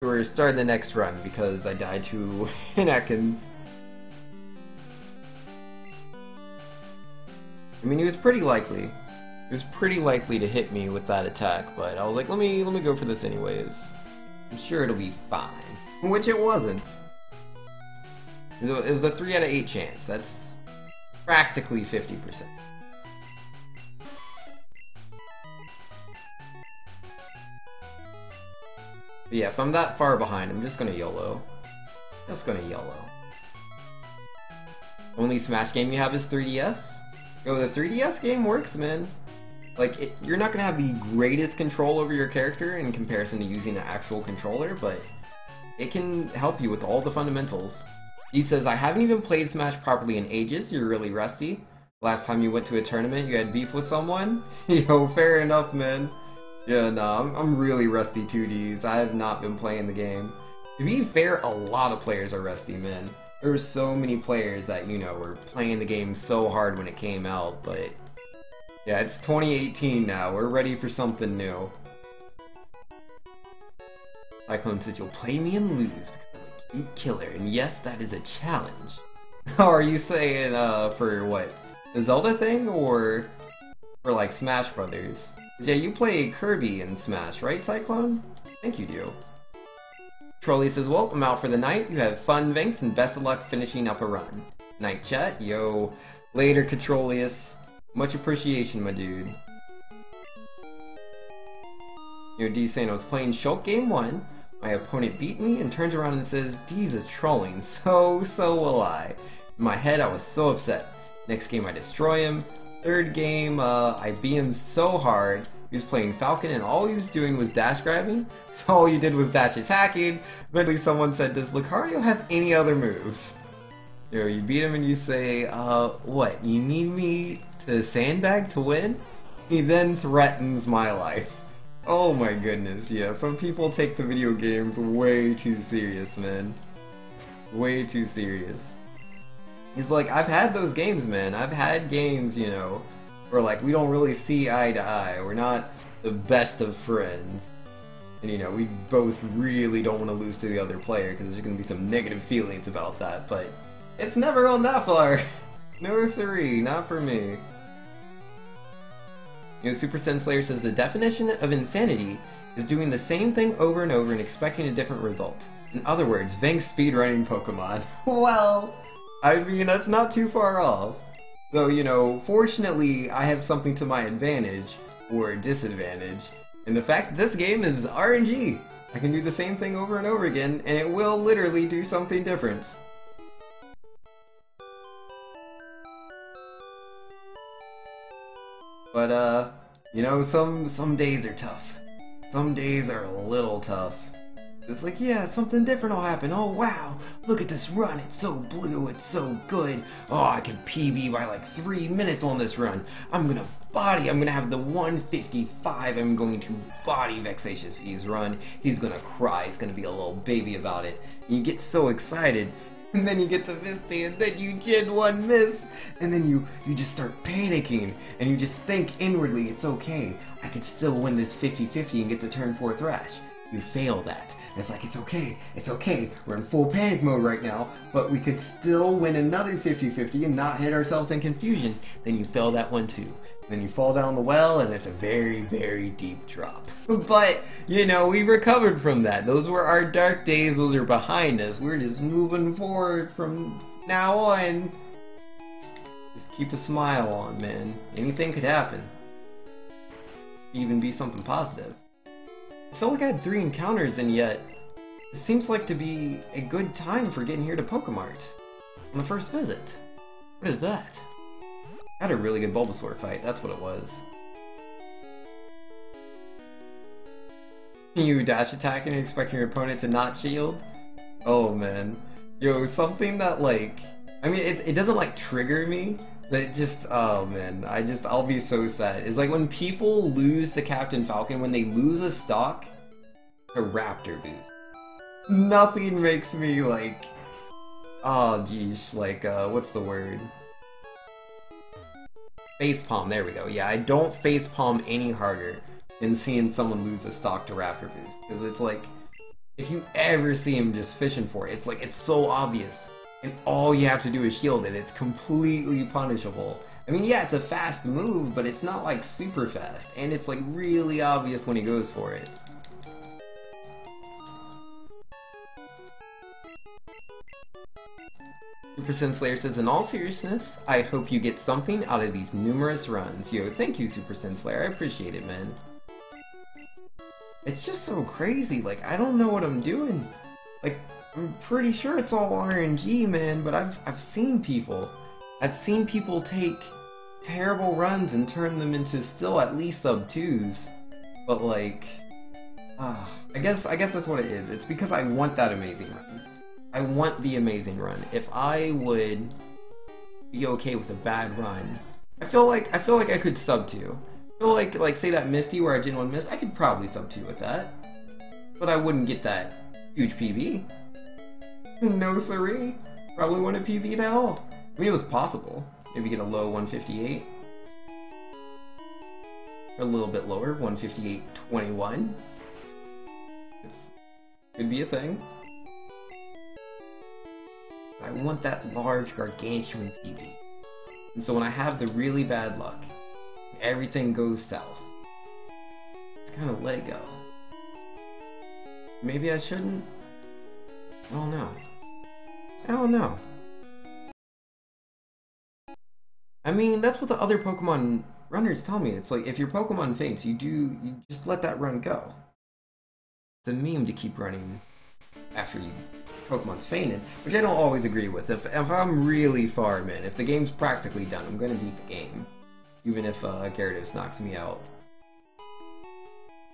We're starting the next run because I died to Ekans. I mean, he was pretty likely. He was pretty likely to hit me with that attack, but I was like, let me go for this anyways. I'm sure it'll be fine. Which it wasn't. It was a 3 out of 8 chance. That's practically 50%. But yeah, if I'm that far behind, I'm just gonna YOLO. Just gonna YOLO. Only Smash game you have is 3DS? Yo, the 3DS game works, man. Like, you're not gonna have the greatest control over your character in comparison to using an actual controller, but it can help you with all the fundamentals. He says, I haven't even played Smash properly in ages, you're really rusty. Last time you went to a tournament, you had beef with someone? Yo, fair enough, man. Yeah, no, I'm really rusty 2Ds. I have not been playing the game. To be fair, a lot of players are rusty, man. There were so many players that, you know, were playing the game so hard when it came out, but yeah, it's 2018 now. We're ready for something new. Cyclone says, you'll play me and lose because I'm a cute killer, and yes, that is a challenge. Are you saying, for what? The Zelda thing, or for, like, Smash Brothers? Yeah, you play Kirby in Smash, right, Cyclone? I think you do. Trolley says, well, I'm out for the night. You have fun, Vinks, and best of luck finishing up a run. Night chat. Yo, later, Catrolius. Much appreciation, my dude. Yo, D saying I was playing Shulk Game 1. My opponent beat me and turns around and says, D's is trolling. So will I. In my head, I was so upset. Next game, I destroy him. Third game, I beat him so hard. He was playing Falcon and all he was doing was dash grabbing. So all you did was dash attacking. Eventually someone said, does Lucario have any other moves? You know, you beat him and you say, what, you need me to sandbag to win? He then threatens my life. Oh my goodness, yeah, some people take the video games way too serious, man. Way too serious. He's like, I've had those games, man. I've had games, you know, where like we don't really see eye to eye. We're not the best of friends. And you know, we both really don't want to lose to the other player because there's going to be some negative feelings about that, but it's never gone that far. No siree, not for me. You know, Super Saiyan Slayer says the definition of insanity is doing the same thing over and over and expecting a different result. In other words, Vang's speedrunning Pokemon. Well, I mean, that's not too far off. Though, you know, fortunately, I have something to my advantage, or disadvantage, and the fact that this game is RNG. I can do the same thing over and over again, and it will literally do something different. But, you know, some days are tough. Some days are a little tough. It's like, yeah, something different will happen. Oh, wow, look at this run. It's so blue. It's so good. Oh, I can PB by like 3 minutes on this run. I'm going to have the 155. I'm going to body Vexatious V's run. He's going to cry. He's going to be a little baby about it. And you get so excited. And then you get to Misty, and then you Gen 1 miss. And then you just start panicking. And you just think inwardly, it's okay. I can still win this 50-50 and get the turn 4 Thrash. You fail that. It's like, it's okay, we're in full panic mode right now, but we could still win another 50-50 and not hit ourselves in confusion. Then you fail that one too. Then you fall down the well, and it's a very, very deep drop. But, you know, we recovered from that. Those were our dark days, those are behind us. We're just moving forward from now on. Just keep a smile on, man. Anything could happen. Even be something positive. I felt like I had 3 encounters, and yet it seems like to be a good time for getting here to Pokemart on the first visit. What is that? I had a really good Bulbasaur fight, that's what it was. You dash attack and you're expecting your opponent to not shield? Oh man. Yo, something that like, I mean, it doesn't like trigger me, but it just, oh man, I'll be so sad. It's like when people lose the Captain Falcon, when they lose a stock, a Raptor boost. Nothing makes me like, oh geesh, like, what's the word? Facepalm, there we go. Yeah, I don't facepalm any harder than seeing someone lose a stock to Raptor boost. Because it's like, If you ever see him just fishing for it, it's like, it's so obvious. And all you have to do is shield it. It's completely punishable. I mean, yeah, it's a fast move, but it's not like super fast. And it's like really obvious when he goes for it. Super Slayer says, in all seriousness, I hope you get something out of these numerous runs. Yo, thank you, Super Slayer. I appreciate it, man. It's just so crazy. Like, I don't know what I'm doing. Like, I'm pretty sure it's all RNG, man, but I've seen people. I've seen people take terrible runs and turn them into still at least sub 2s. But like, I guess that's what it is. It's because I want that amazing run. I want the amazing run. If I would be okay with a bad run, I feel like I could sub 2. I feel like say that Misty where I Gen 1 missed, I could probably sub 2 with that. But I wouldn't get that huge PB. No siree. Probably wouldn't PB at all. I mean, it was possible. Maybe get a low 158. Or a little bit lower, 158.21. It's could be a thing. I want that large gargantuan PB. And so when I have the really bad luck, everything goes south, it's kind of let it go. Maybe I shouldn't? I don't know. I don't know. I mean, that's what the other Pokemon runners tell me. It's like, if your Pokemon faints, you just let that run go. It's a meme to keep running after Pokemon's fainted, which I don't always agree with. If I'm really far, man, if the game's practically done, I'm gonna beat the game. Even if Gyarados knocks me out.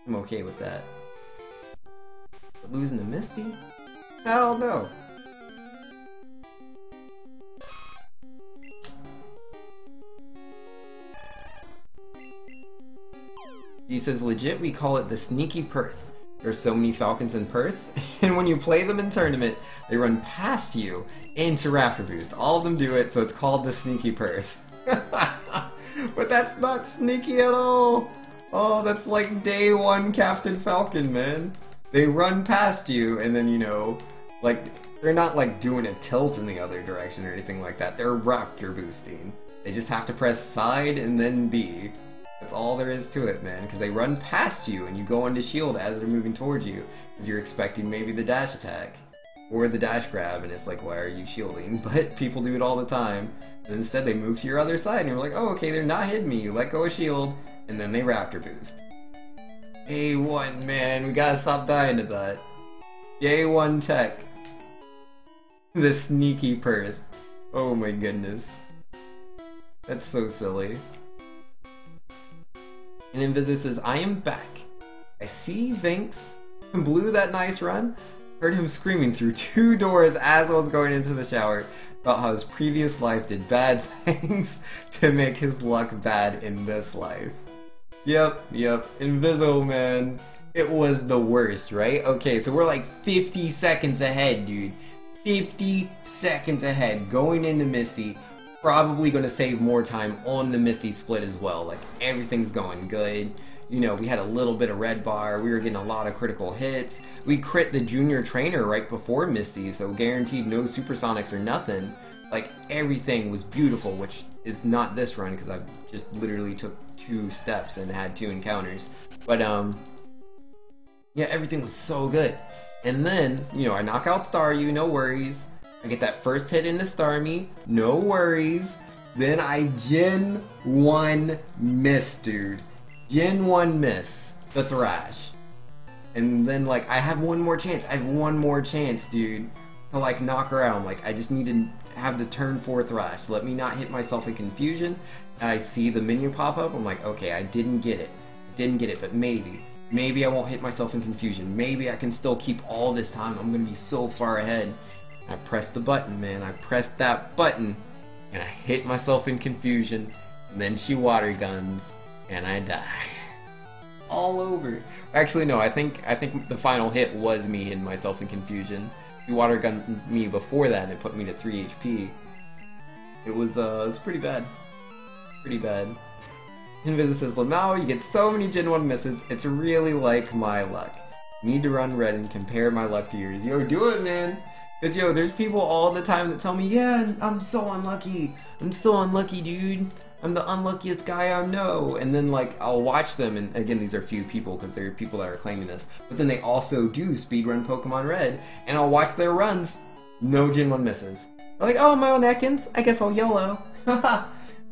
I'm okay with that. But losing to Misty? Hell no! He says, legit, we call it the sneaky Perth. There's so many Falcons in Perth, and when you play them in tournament, they run past you into Raptor Boost. All of them do it, so it's called the sneaky Perth. But that's not sneaky at all! Oh, that's like day one Captain Falcon, man. They run past you, and then, you know, like, they're not like doing a tilt in the other direction or anything like that. They're Raptor Boosting. They just have to press side and then B. That's all there is to it, man, because they run past you and you go into shield as they're moving towards you, because you're expecting maybe the dash attack or the dash grab, and it's like, why are you shielding? But people do it all the time, and instead they move to your other side and you're like, oh, okay, they're not hitting me, you let go of shield, and then they Raptor Boost. A1, man, we gotta stop dying to that. A1 tech. The sneaky Perth. Oh my goodness. That's so silly. And Invisor says, I am back. I see Vinx blew that nice run. Heard him screaming through 2 doors as I was going into the shower about how his previous life did bad things to make his luck bad in this life. Yep, Inviso, man. It was the worst, right? Okay, so we're like 50 seconds ahead, dude. 50 seconds ahead going into Misty. Probably going to save more time on the Misty split as well. Like, everything's going good. You know, we had a little bit of red bar. We were getting a lot of critical hits. We crit the junior trainer right before Misty, so guaranteed no supersonics or nothing. Like, everything was beautiful, which is not this run because I just literally took 2 steps and had 2 encounters. But, yeah, everything was so good. And then, you know, I knock out Staryu, no worries. I get that first hit into Starmie, no worries. Then I Gen 1 miss, dude. Gen 1 miss the Thrash. And then, like, I have one more chance. I have one more chance, dude, to, like, knock her out. I'm like, I just need to have the turn 4 Thrash. Let me not hit myself in confusion. I see the menu pop up. I'm like, okay, I didn't get it. Didn't get it, but maybe. Maybe I won't hit myself in confusion. Maybe I can still keep all this time. I'm gonna be so far ahead. I pressed the button, man. I pressed that button, and I hit myself in confusion, and then she water guns, and I die. All over. Actually, no, I think the final hit was me hitting myself in confusion. She water gunned me before that, and it put me to 3 HP. It was pretty bad. Pretty bad. Invis says, Lamau, you get so many Gen 1 misses, it's really like my luck. Need to run red and compare my luck to yours. Yo, do it, man. Cause yo, there's people all the time that tell me, yeah, I'm so unlucky. I'm so unlucky, dude. I'm the unluckiest guy I know. And then like, I'll watch them, and again, these are few people because there are people that are claiming this. But then they also do speedrun Pokemon Red, and I'll watch their runs. No Gen 1 misses. They're like, oh, my own Ekans? I guess I'll YOLO.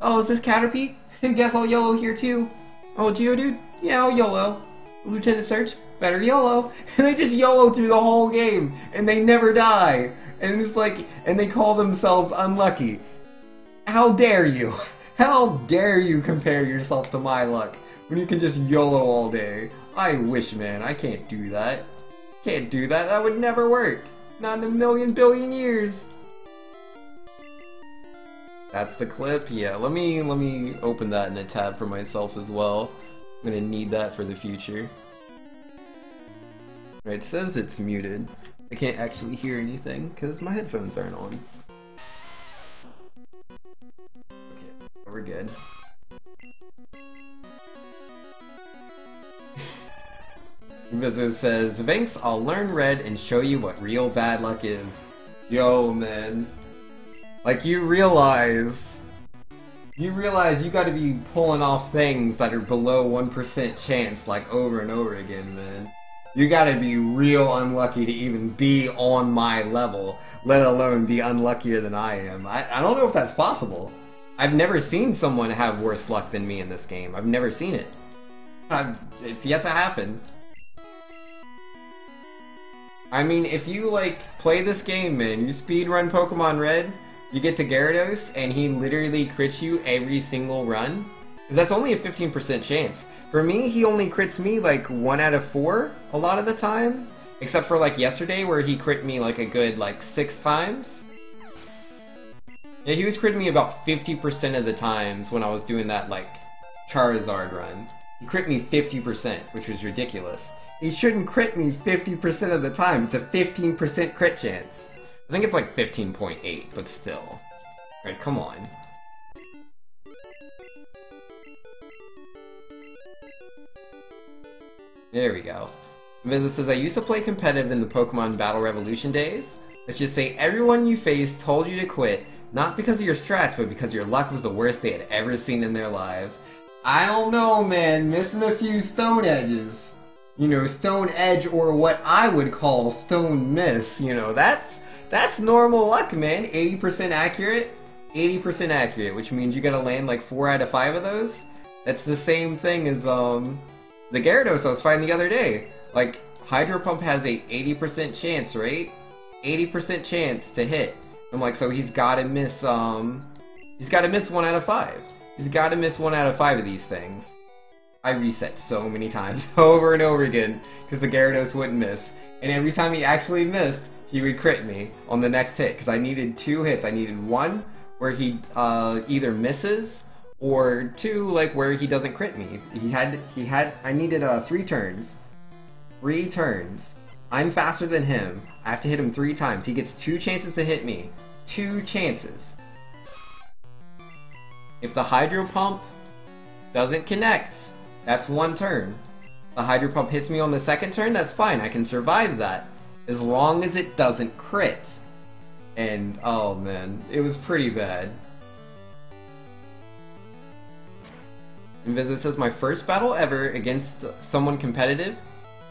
Oh, is this Caterpie? Guess I'll YOLO here too. Oh, Geodude? Yeah, I'll YOLO. Lieutenant Surge? Better YOLO. And they just YOLO through the whole game, and they never die. And it's like, and they call themselves unlucky. How dare you? How dare you compare yourself to my luck when you can just YOLO all day? I wish, man. I can't do that. Can't do that. That would never work. Not in a million billion years. That's the clip. Yeah, let me open that in a tab for myself as well. I'm gonna need that for the future. Right, it says it's muted. I can't actually hear anything because my headphones aren't on. Okay, we're good. Visit says, Vinks, I'll learn red and show you what real bad luck is. Yo, man. Like, you realize you gotta be pulling off things that are below 1% chance, like, over and over again, man. You gotta be real unlucky to even be on my level, let alone be unluckier than I am. I don't know if that's possible. I've never seen someone have worse luck than me in this game. I've never seen it. It's yet to happen. I mean, if you, like, play this game, man, you speedrun Pokemon Red, you get to Gyarados, and he literally crits you every single run, because that's only a 15% chance. For me, he only crits me, like, 1 out of 4 a lot of the time, except for, like, yesterday, where he crit me, like, a good, like, 6 times. Yeah, he was critting me about 50% of the times when I was doing that, like, Charizard run. He crit me 50%, which was ridiculous. He shouldn't crit me 50% of the time. It's a 15% crit chance. I think it's like 15.8, but still. Alright, come on. There we go. Vizo says, I used to play competitive in the Pokemon Battle Revolution days. Let's just say everyone you faced told you to quit, not because of your strats, but because your luck was the worst they had ever seen in their lives. I don't know, man. Missing a few stone edges. You know, stone edge, or what I would call stone miss. You know, that's normal luck, man. 80% accurate, 80% accurate, which means you gotta land like 4 out of 5 of those. That's the same thing as the Gyarados I was fighting the other day. Like, Hydro Pump has a 80% chance, right? 80% chance to hit. I'm like, so he's gotta miss 1 out of 5. He's gotta miss 1 out of 5 of these things. I reset so many times, over and over again, because the Gyarados wouldn't miss. And every time he actually missed, he would crit me on the next hit, because I needed 2 hits. I needed 1 where he either misses, or 2 like where he doesn't crit me. I needed 3 turns. 3 turns. I'm faster than him. I have to hit him 3 times. He gets 2 chances to hit me. 2 chances. If the Hydro Pump doesn't connect, that's 1 turn. The Hydro Pump hits me on the 2nd turn, that's fine. I can survive that. As long as it doesn't crit. And, oh man, it was pretty bad. Inviso says, my first battle ever against someone competitive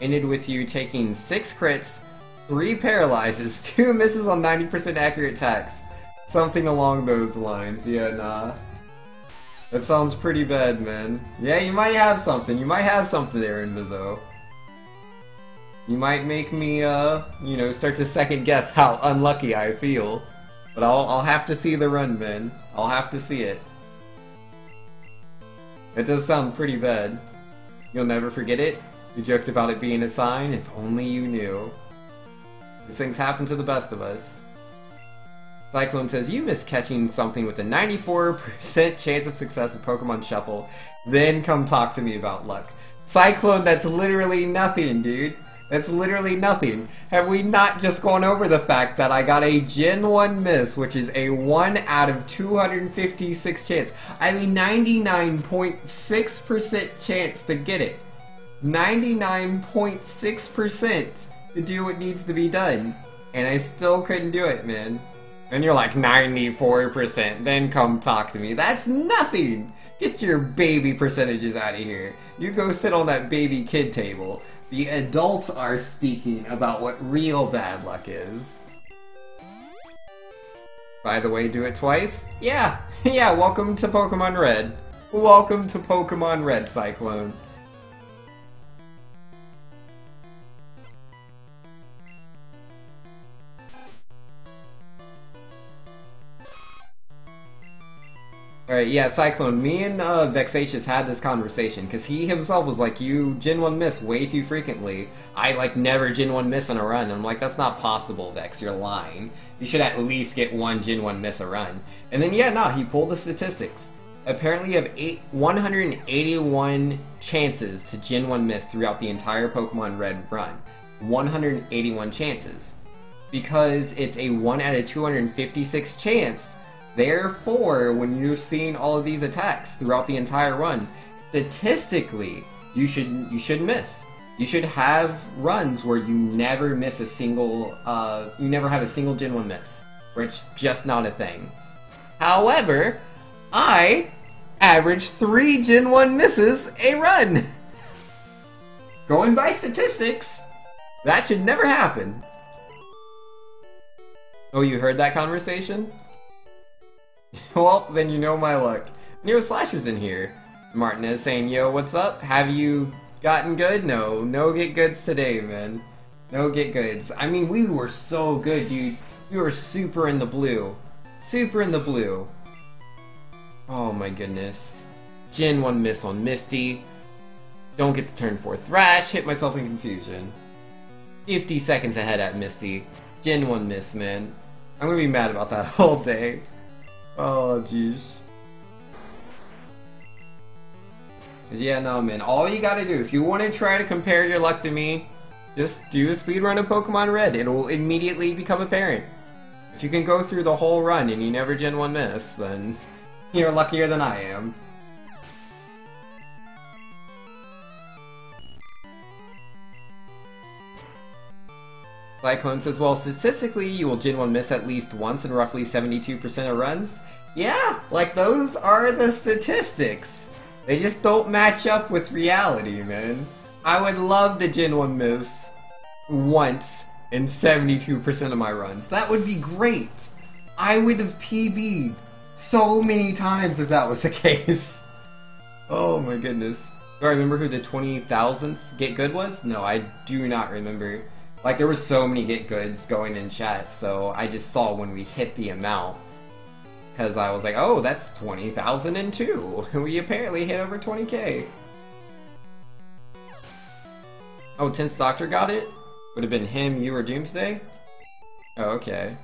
ended with you taking 6 crits, 3 paralyzes, 2 misses on 90% accurate attacks. Something along those lines. Yeah, nah. That sounds pretty bad, man. Yeah, you might have something. You might have something there, Inviso. You might make me, you know, start to second guess how unlucky I feel. But I'll have to see the run, man. I'll have to see it. It does sound pretty bad. You'll never forget it. You joked about it being a sign. If only you knew. These things happen to the best of us. Cyclone says, you miss catching something with a 94% chance of success with Pokemon Shuffle. Then come talk to me about luck. Cyclone, that's literally nothing, dude. That's literally nothing. Have we not just gone over the fact that I got a Gen 1 miss, which is a 1 out of 256 chance? I mean, 99.6% chance to get it. 99.6% to do what needs to be done. And I still couldn't do it, man. And you're like, 94%, then come talk to me. That's nothing! Get your baby percentages out of here. You go sit on that baby kid table. The adults are speaking about what real bad luck is. By the way, do it twice? Yeah, yeah, welcome to Pokemon Red. Welcome to Pokemon Red, Cyclone. Alright, yeah, Cyclone, me and Vexatious had this conversation, because he himself was like, you Gen 1 miss way too frequently. I, like, never Gen 1 miss on a run. And I'm like, that's not possible, Vex, you're lying. You should at least get one Gen 1 miss a run. And then, yeah, no, he pulled the statistics. Apparently you have 181 chances to Gen 1 miss throughout the entire Pokemon Red run. 181 chances. Because it's a 1 out of 256 chance. Therefore, when you're seeing all of these attacks throughout the entire run, statistically, you should miss. You should have runs where you never miss a single, you never have a single Gen 1 miss, where it's just not a thing. However, I average 3 Gen 1 misses a run. Going by statistics, that should never happen. Oh, you heard that conversation? Well, then you know my luck. Neo Slasher's in here. Martinez saying, yo, what's up? Have you gotten good? No. No get goods today, man. No get goods. I mean, we were so good, dude. We were super in the blue. Super in the blue. Oh my goodness. Gen 1 miss on Misty. Don't get to turn 4 Thrash. Hit myself in confusion. 50 seconds ahead at Misty. Gen 1 miss, man. I'm gonna be mad about that all day. Oh, jeez. Yeah, no, man. All you gotta do, if you want to try to compare your luck to me, just do a speedrun of Pokemon Red. It'll immediately become apparent. If you can go through the whole run and you never Gen 1 miss, then you're luckier than I am. Cyclone says, well, statistically, you will Gen 1 miss at least once in roughly 72% of runs. Yeah, like, those are the statistics. They just don't match up with reality, man. I would love to Gen 1 miss once in 72% of my runs. That would be great. I would have PB'd so many times if that was the case. Oh my goodness. Do I remember who the 20,000th Get Good was? No, I do not remember. Like, there were so many Get Goods going in chat, so I just saw when we hit the amount. Because I was like, oh, that's 20,002. We apparently hit over 20k. Oh, 10th Doctor got it? Would have been him, you, or Doomsday? Oh, okay.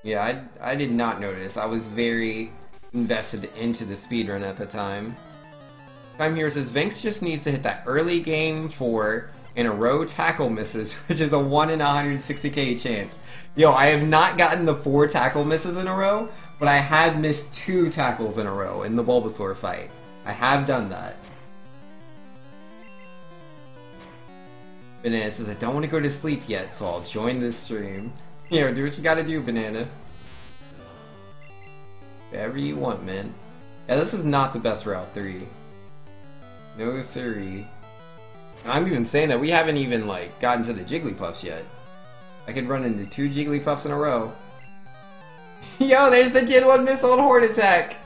Yeah, I did not notice. I was very invested into the speedrun at the time. Time here says, Vinx just needs to hit that early game 4 in a row tackle misses, which is a 1 in 160k chance. Yo, I have not gotten the 4 tackle misses in a row, but I have missed 2 tackles in a row in the Bulbasaur fight. I have done that. Banana says, I don't want to go to sleep yet, so I'll join this stream. Yo, do what you gotta do, Banana. Whatever you want, man. Yeah, this is not the best Route 3. No siree. And I'm even saying that we haven't even, like, gotten to the Jigglypuffs yet. I could run into 2 Jigglypuffs in a row. Yo, there's the Gen 1 miss on Horde Attack!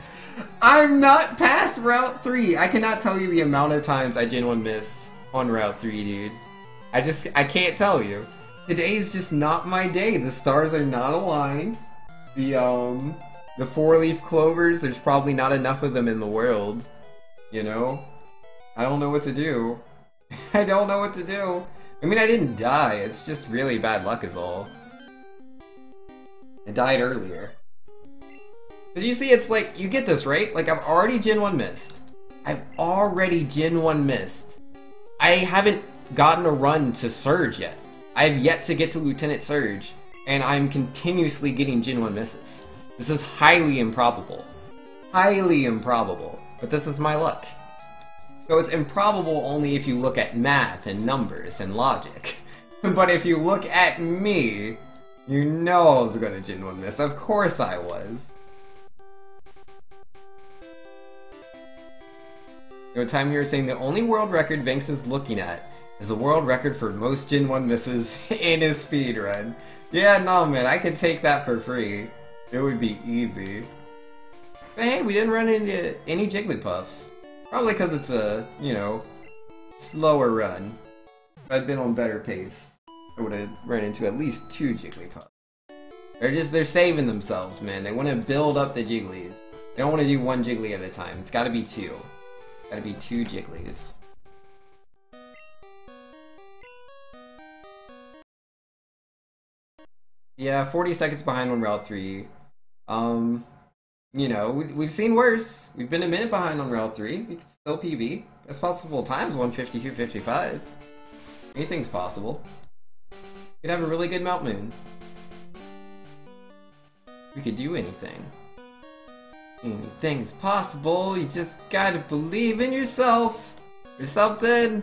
I'm not past Route 3! I cannot tell you the amount of times I Gen 1 miss on Route 3, dude. I can't tell you. Today's just not my day. The stars are not aligned. The 4-leaf clovers, there's probably not enough of them in the world. You know? I don't know what to do. I don't know what to do. I mean, I didn't die. It's just really bad luck is all. I died earlier. Because you see, it's like, you get this, right? Like, I've already Gen 1 missed. I've already Gen 1 missed. I haven't gotten a run to Surge yet. I have yet to get to Lieutenant Surge, and I'm continuously getting Gen 1 misses. This is highly improbable. Highly improbable. But this is my luck. So it's improbable only if you look at math and numbers and logic. But if you look at me, you know I was gonna Gen 1 miss. Of course I was. You know, time here saying the only world record Vinx is looking at is the world record for most Gen 1 misses in his speedrun. Yeah, no man, I could take that for free. It would be easy. But hey, we didn't run into any Jigglypuffs. Probably because it's a, you know, slower run. If I'd been on better pace, I would have run into at least 2 Jigglypuffs. They're saving themselves, man. They want to build up the Jigglies. They don't want to do 1 Jiggly at a time. It's gotta be 2. Gotta be 2 Jigglies. Yeah, 40 seconds behind on Route 3. You know, we've seen worse. We've been a minute behind on Route 3. We can still PB. Best possible times 152.55. Anything's possible. We could have a really good Mount Moon. We could do anything. Anything's possible. You just gotta believe in yourself. Or something.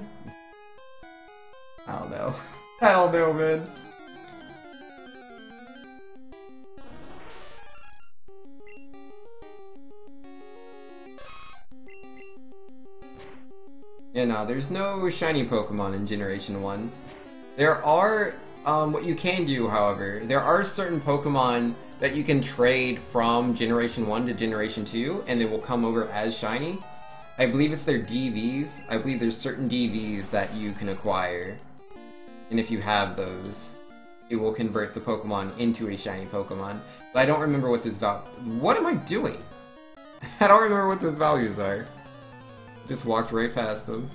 I don't know. I don't know, man. Yeah, no, there's no shiny Pokemon in Generation 1. There are, what you can do, however, there are certain Pokemon that you can trade from Generation 1 to Generation 2, and they will come over as shiny. I believe it's their DVs. I believe there's certain DVs that you can acquire. And if you have those, it will convert the Pokemon into a shiny Pokemon. But I don't remember what this What am I doing? I don't remember what those values are. Just walked right past them.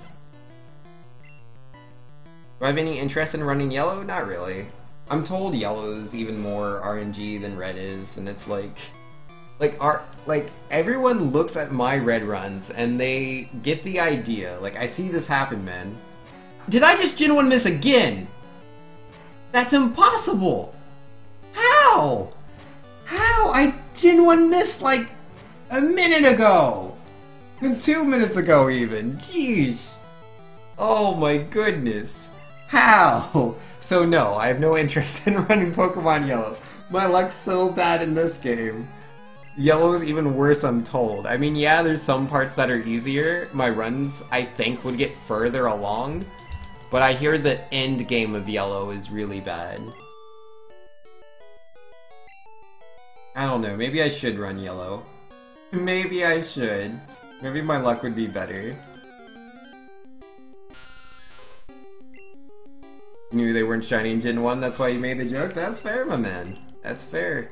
Do I have any interest in running yellow? Not really. I'm told yellow's even more RNG than red is, and it's like everyone looks at my red runs and they get the idea. Like, I see this happen, man. Did I just Gen 1 miss again? That's impossible! How? How? I Gen 1 missed like a minute ago! 2 minutes ago even. Jeez. Oh my goodness. How? So no, I have no interest in running Pokemon Yellow. My luck's so bad in this game. Yellow is even worse, I'm told. I mean, yeah, there's some parts that are easier. My runs, I think, would get further along. But I hear the end game of Yellow is really bad. I don't know, maybe I should run Yellow. Maybe I should. Maybe my luck would be better. You knew they weren't shiny in Gen 1, that's why you made the joke? That's fair, my man. That's fair.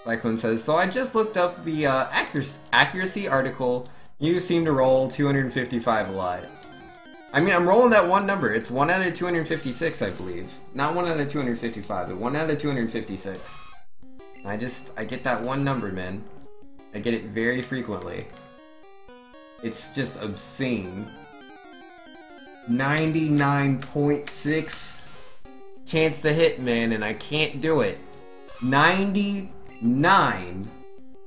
Cyclone says, so I just looked up the accuracy article. You seem to roll 255 a lot. I mean, I'm rolling that one number. It's 1 out of 256, I believe. Not 1 out of 255, but 1 out of 256. I get that one number, man. I get it very frequently. It's just obscene. 99.6 chance to hit, man, and I can't do it. 99.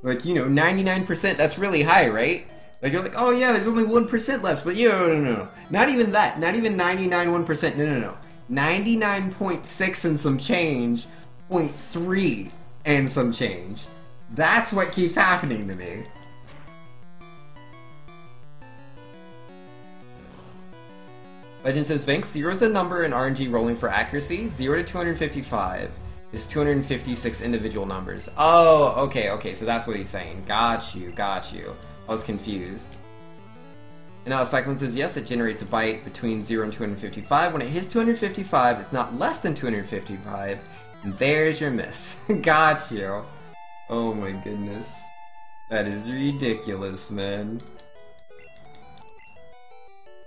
Like, you know, 99%, that's really high, right? Like, you're like, oh yeah, there's only 1% left, but no. Not even that. Not even 99.1%. No. 99.6 and some change, 0.3 and some change. That's what keeps happening to me. Legend says, Vinx, 0 is a number in RNG rolling for accuracy. 0 to 255 is 256 individual numbers. Oh, okay, so that's what he's saying. Got you. I was confused. And now Cyclone says, yes, it generates a byte between 0 and 255. When it hits 255, it's not less than 255. And there's your miss. Got you. Oh my goodness. That is ridiculous, man.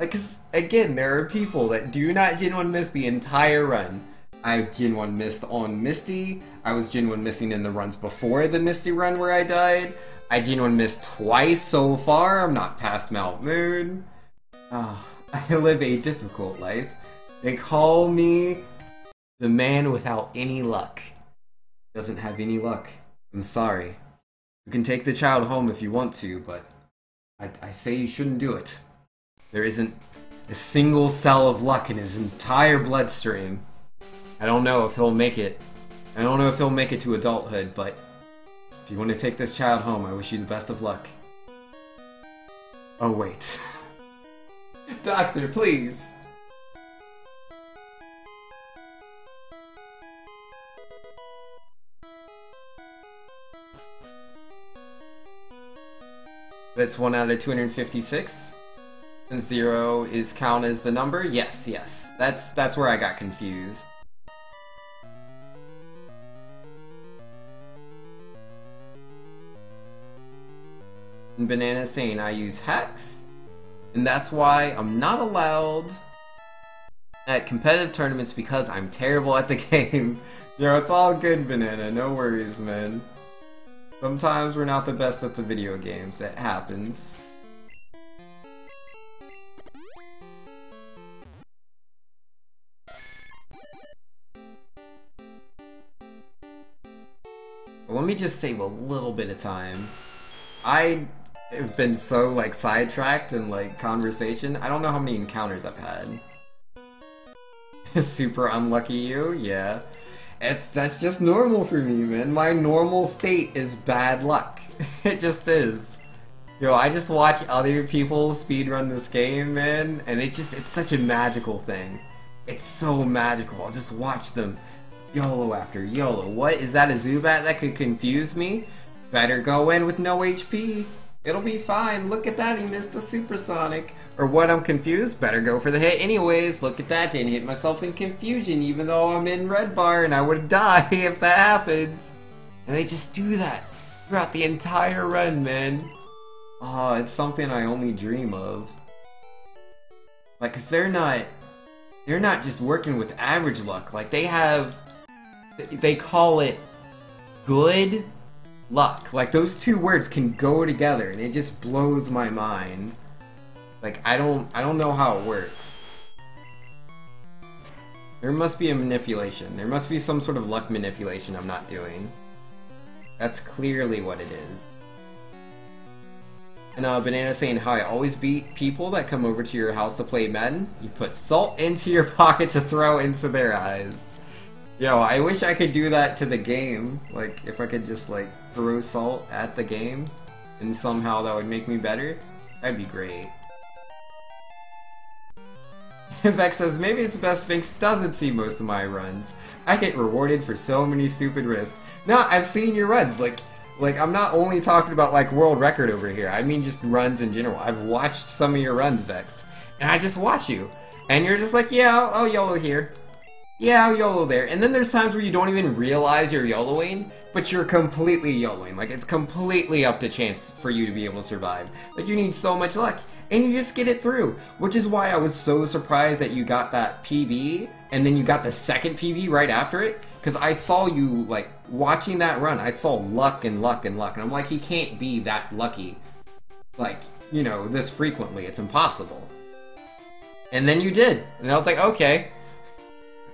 Like, 'cause, again, there are people that do not Gen 1 miss the entire run. I Gen 1 missed on Misty. I was Gen 1 missing in the runs before the Misty run where I died. I Gen 1 missed twice so far. I'm not past Mount Moon. Oh, I live a difficult life. They call me the man without any luck. Doesn't have any luck. I'm sorry. You can take the child home if you want to, but I say you shouldn't do it. There isn't a single cell of luck in his entire bloodstream. I don't know if he'll make it. I don't know if he'll make it to adulthood, but if you want to take this child home, I wish you the best of luck. Oh, wait. Doctor, please. That's 1 out of 256. And 0 is count as the number? Yes, yes. That's where I got confused. And Banana saying I use hex. And that's why I'm not allowed at competitive tournaments because I'm terrible at the game. Yo, it's all good, Banana. No worries, man. Sometimes we're not the best at the video games. It happens. Well, let me just save a little bit of time. I have been so, like, sidetracked in, like, conversation. I don't know how many encounters I've had. Super unlucky you? Yeah. That's just normal for me, man. My normal state is bad luck. It just is. Yo, I just watch other people speedrun this game, man, and it's such a magical thing. It's so magical. I'll just watch them YOLO after YOLO. What? Is that a Zubat that could confuse me? Better go in with no HP. It'll be fine. Look at that, he missed the supersonic. Or what, I'm confused? Better go for the hit anyways. Look at that, didn't hit myself in confusion even though I'm in red bar and I would die if that happens. And they just do that throughout the entire run, man. Oh, it's something I only dream of. Like, cause they're not just working with average luck. Like, they call it good luck. Like, those two words can go together and it just blows my mind. Like, I don't know how it works. There must be a manipulation. There must be some sort of luck manipulation I'm not doing. That's clearly what it is. And Banana saying, hi, I always beat people that come over to your house to play Madden. You put salt into your pocket to throw into their eyes. Yo, I wish I could do that to the game. Like, if I could just, like, throw salt at the game, and somehow that would make me better, that'd be great. Vex says, maybe it's best Vinx doesn't see most of my runs. I get rewarded for so many stupid risks. No, I've seen your runs. Like, I'm not only talking about, like, world record over here. I mean just runs in general. I've watched some of your runs, Vex. And I just watch you. And you're just like, yeah, I'll YOLO here. Yeah, I'll YOLO there. And then there's times where you don't even realize you're YOLOing, but you're completely YOLOing. Like, it's completely up to chance for you to be able to survive. Like, you need so much luck. And you just get it through. Which is why I was so surprised that you got that PB, and then you got the second PB right after it. Because I saw you, like, watching that run, I saw luck and luck and luck. And I'm like, he can't be that lucky. Like, you know, this frequently. It's impossible. And then you did. And I was like, okay.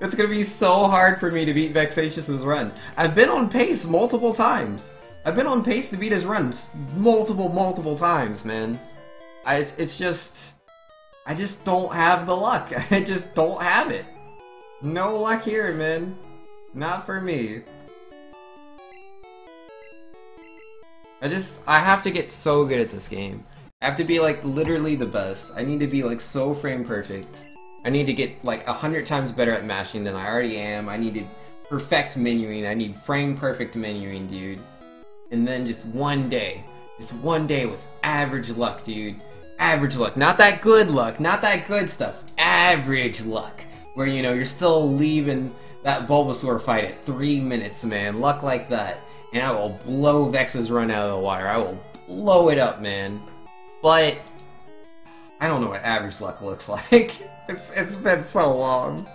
It's gonna be so hard for me to beat Vexatious's run. I've been on pace multiple times. I've been on pace to beat his runs multiple times, man. I just don't have the luck. I just don't have it. No luck here, man. Not for me. I have to get so good at this game. I have to be, like, literally the best. I need to be, like, so frame perfect. I need to get, like, 100 times better at mashing than I already am. I need to perfect menuing. I need frame perfect menuing, dude. And then just one day with average luck, dude. Average luck. Not that good luck. Not that good stuff. Average luck. Where, you know, you're still leaving that Bulbasaur fight at 3 minutes, man. Luck like that. And I will blow Vex's run out of the water. I will blow it up, man. But I don't know what average luck looks like. It's been so long.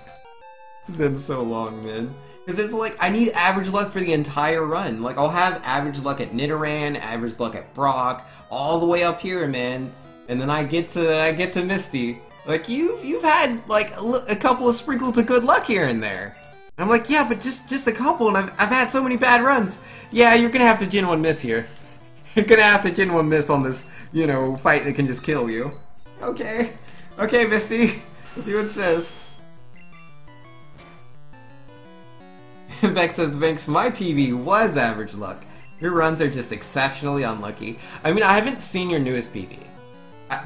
It's been so long, man. Because it's like, I need average luck for the entire run. Like, I'll have average luck at Nidoran, average luck at Brock, all the way up here, man. And then I get to Misty. Like, you've had, like, a couple of sprinkles of good luck here and there. And I'm like, yeah, but just a couple, and I've had so many bad runs. Yeah, you're gonna have to Gen 1 miss here. You're gonna have to Gen 1 miss on this, you know, fight that can just kill you. Okay. Okay, Misty. If you insist. Vex says, Vinx, my PB was average luck. Your runs are just exceptionally unlucky. I mean, I haven't seen your newest PB.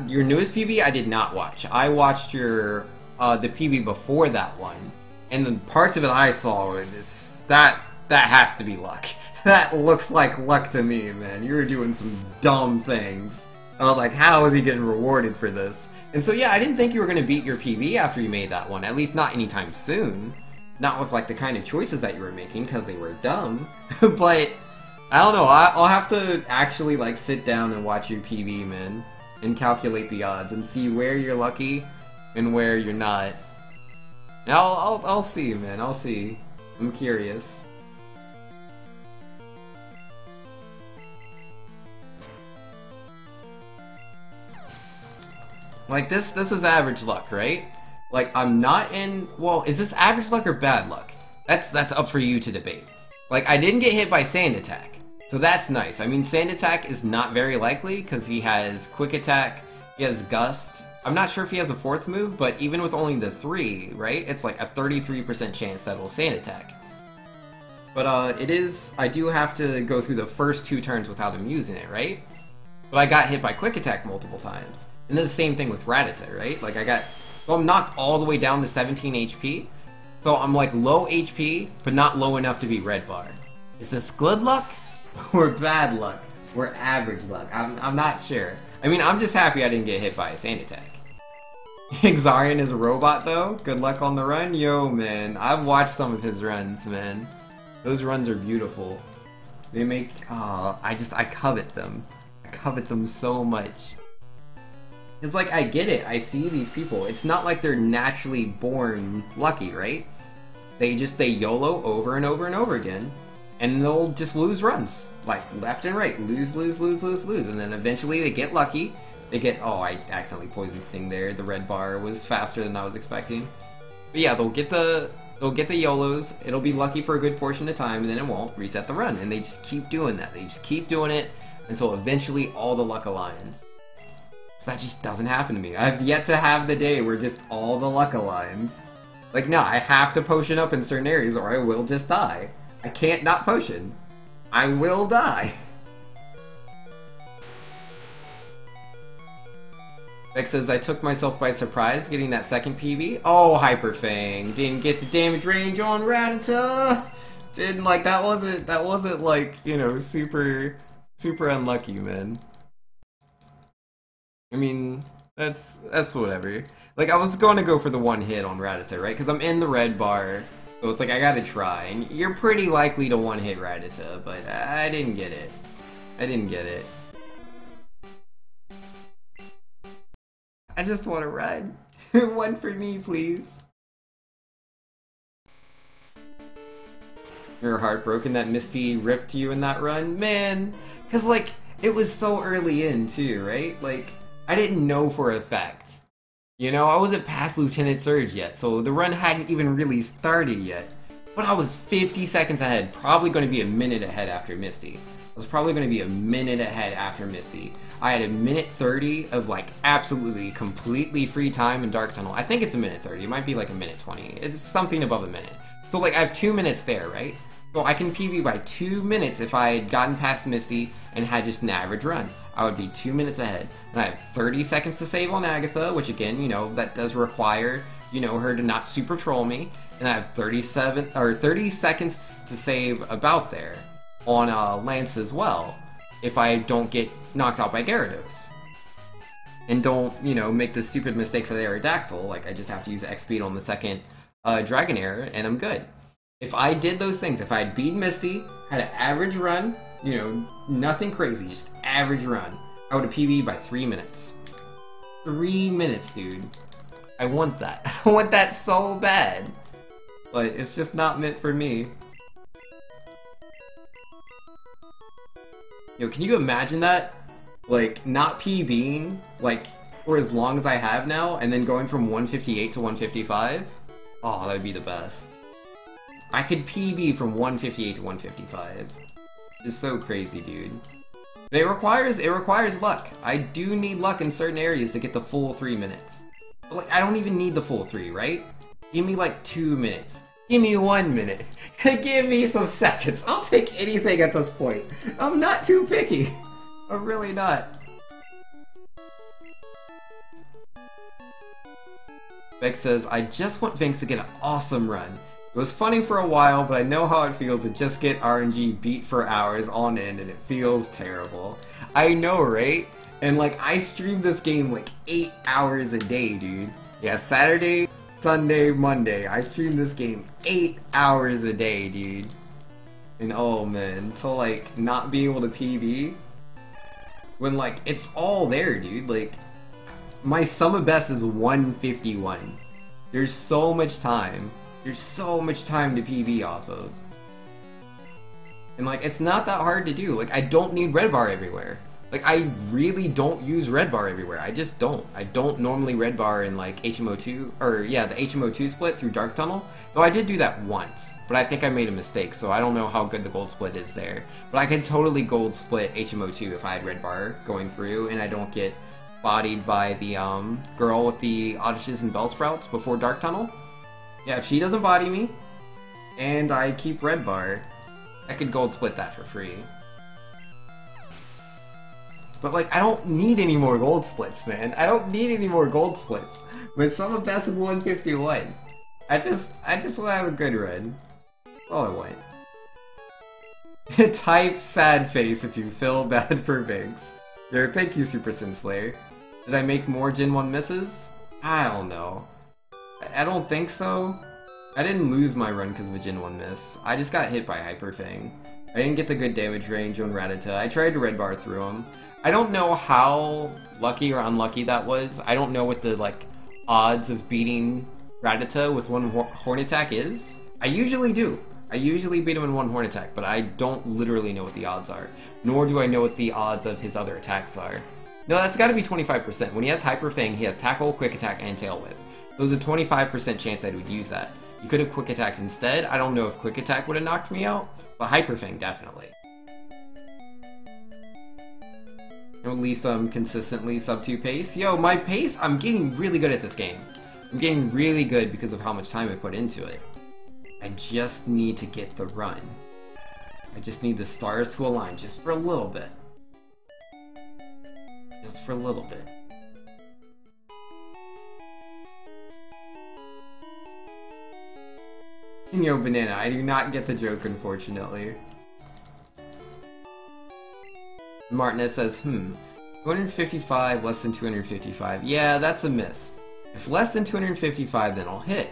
Your newest PB I did not watch. I watched your the PB before that one, and the parts of it I saw is that has to be luck. That looks like luck to me, man. You were doing some dumb things. I was like, how is he getting rewarded for this? And so yeah, I didn't think you were gonna beat your PB after you made that one. At least not anytime soon. Not with like the kind of choices that you were making because they were dumb. But I don't know. I'll have to actually like sit down and watch your PB, man, and calculate the odds and see where you're lucky and where you're not. I'll see, man. I'll see. I'm curious. Like this is average luck, right? Like I'm not in. Well, is this average luck or bad luck? That's up for you to debate. Like I didn't get hit by Sand Attack, so that's nice. I mean, Sand Attack is not very likely because he has Quick Attack, he has Gust. I'm not sure if he has a fourth move, but even with only the 3, right? It's like a 33% chance that it'll Sand Attack. But it is. I do have to go through the first 2 turns without him using it, right? But I got hit by Quick Attack multiple times. And then the same thing with Rattata, right? Like so I'm knocked all the way down to 17 HP. So I'm like low HP, but not low enough to be red bar. Is this good luck? Or bad luck? Or average luck? I'm not sure. I mean, I'm just happy I didn't get hit by a Sand Attack. Xarian is a robot though? Good luck on the run? Yo, man. I've watched some of his runs, man. Those runs are beautiful. They make... Oh, I covet them. I covet them so much. It's like, I get it, I see these people. It's not like they're naturally born lucky, right? They YOLO over and over and over again, and they'll just lose runs. Like, left and right, lose, and then eventually they get lucky. They get, oh, I accidentally poisoned Sting there. The red bar was faster than I was expecting. But yeah, they'll get the YOLOs, it'll be lucky for a good portion of time, and then it won't reset the run. And they just keep doing that. They just keep doing it until eventually all the luck aligns. That just doesn't happen to me. I've yet to have the day where just all the luck aligns. Like, no, I have to potion up in certain areas or I will just die. I can't not potion. I will die. Vex says, I took myself by surprise getting that second PB. Oh, Hyper Fang. Didn't get the damage range on Rattata. Didn't, like, that wasn't like, you know, super unlucky, man. I mean, that's whatever. Like, I was going to go for the one hit on Rattata, right? Because I'm in the red bar, so it's like, I gotta try. And you're pretty likely to one-hit Rattata, but I didn't get it. I didn't get it. I just want to run. One for me, please. You're heartbroken that Misty ripped you in that run? Man, because, like, it was so early in, too, right? Like, I didn't know for a fact. You know, I wasn't past Lieutenant Surge yet, so the run hadn't even really started yet. But I was 50 seconds ahead, probably going to be a minute ahead after Misty. I was probably going to be a minute ahead after Misty. I had a minute 30 of, like, absolutely, completely free time in Dark Tunnel. I think it's a minute 30. It might be, like, a minute 20. It's something above a minute. So, like, I have 2 minutes there, right? So I can PB by 2 minutes if I had gotten past Misty and had just an average run. I would be 2 minutes ahead. And I have 30 seconds to save on Agatha, which again, you know, that does require, you know, her to not super troll me. And I have 30 seconds to save about there on Lance as well, if I don't get knocked out by Gyarados. And don't, you know, make the stupid mistakes of Aerodactyl, like I just have to use X-Speed on the second Dragonair, and I'm good. If I did those things, if I had beat Misty, had an average run, you know, nothing crazy, just average run, I would have PB'd by 3 minutes. 3 minutes, dude. I want that. I want that so bad. But it's just not meant for me. Yo, can you imagine that? Like, not PBing, like, for as long as I have now, and then going from 158 to 155? Oh, that would be the best. I could PB from 158 to 155. It's so crazy, dude. But it requires luck. I do need luck in certain areas to get the full 3 minutes. But like, I don't even need the full 3, right? Give me like 2 minutes. Give me 1 minute. Give me some seconds. I'll take anything at this point. I'm not too picky. I'm really not. Vex says, I just want Vinx to get an awesome run. It was funny for a while, but I know how it feels to just get RNG beat for hours on end, and it feels terrible. I know, right? And like, I streamed this game like 8 hours a day, dude. Yeah, Saturday, Sunday, Monday. I streamed this game 8 hours a day, dude. And oh man, to like not be able to PB when like it's all there, dude. Like my sum of best is 151. There's so much time. There's so much time to PB off of. And like it's not that hard to do. Like I don't need red bar everywhere. Like I really don't use red bar everywhere. I just don't. I don't normally red bar in like HMO2 or yeah, the HMO2 split through Dark Tunnel. Though I did do that once, but I think I made a mistake, so I don't know how good the gold split is there. But I could totally gold split HMO2 if I had red bar going through and I don't get bodied by the girl with the Odysseus and Bellsprouts before Dark Tunnel. Yeah, if she doesn't body me and I keep red bar, I could gold split that for free. But like, I don't need any more gold splits, man. I don't need any more gold splits. My sum of best is 151. I just want to have a good run. That's all I want. Type sad face if you feel bad for Vinx. Yo, thank you, Super Sin Slayer. Did I make more Gen 1 misses? I don't know. I don't think so. I didn't lose my run because of a Gen 1 miss. I just got hit by Hyper Fang. I didn't get the good damage range on Rattata. I tried to red bar through him. I don't know how lucky or unlucky that was. I don't know what the like odds of beating Rattata with one horn attack is. I usually do. I usually beat him in one horn attack, but I don't literally know what the odds are. Nor do I know what the odds of his other attacks are. No, that's gotta be 25%. When he has Hyper Fang, he has Tackle, Quick Attack, and Tail Whip. There's a 25% chance that he would use that. You could have Quick Attacked instead. I don't know if Quick Attack would have knocked me out, but Hyper Fang definitely. At least I'm consistently sub 2 pace. Yo, my pace, I'm getting really good at this game. I'm getting really good because of how much time I put into it. I just need to get the run. I just need the stars to align just for a little bit. Just for a little bit. Yo, Banana, I do not get the joke, unfortunately. Martinez says, 255, less than 255. Yeah, that's a miss. If less than 255, then I'll hit.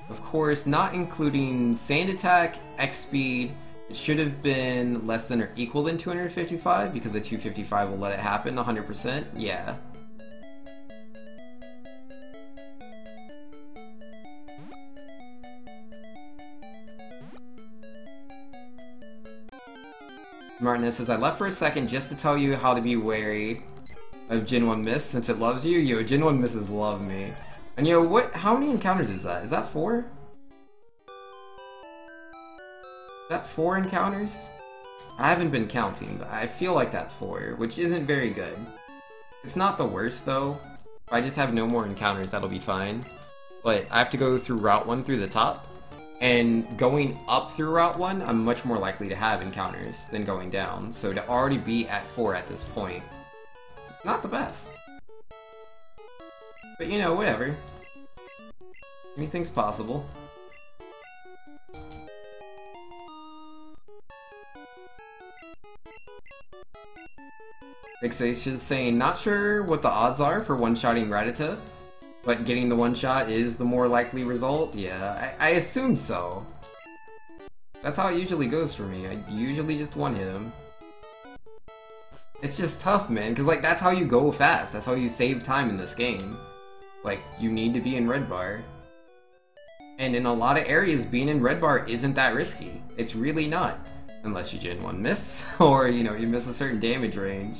Of course, not including Sand Attack, X Speed. It should have been less than or equal than 255, because the 255 will let it happen 100%. Yeah. Martinez says, I left for a second just to tell you how to be wary of Gen 1 Miss since it loves you. Yo, Gen 1 Misses love me. And yo, how many encounters is that? Is that 4? Is that 4 encounters? I haven't been counting, but I feel like that's 4, which isn't very good. It's not the worst though. If I just have no more encounters, that'll be fine. But I have to go through Route 1 through the top. And going up through Route 1, I'm much more likely to have encounters than going down. So to already be at 4 at this point, it's not the best. But you know, whatever. Anything's possible. Fixation's saying, not sure what the odds are for one-shotting Rattata. But getting the one-shot is the more likely result? Yeah, I assume so. That's how it usually goes for me. I usually just one-hit him. It's just tough, man, because like that's how you go fast. That's how you save time in this game. Like, you need to be in red bar. And in a lot of areas, being in red bar isn't that risky. It's really not. Unless you Gen 1 miss, or, you know, you miss a certain damage range.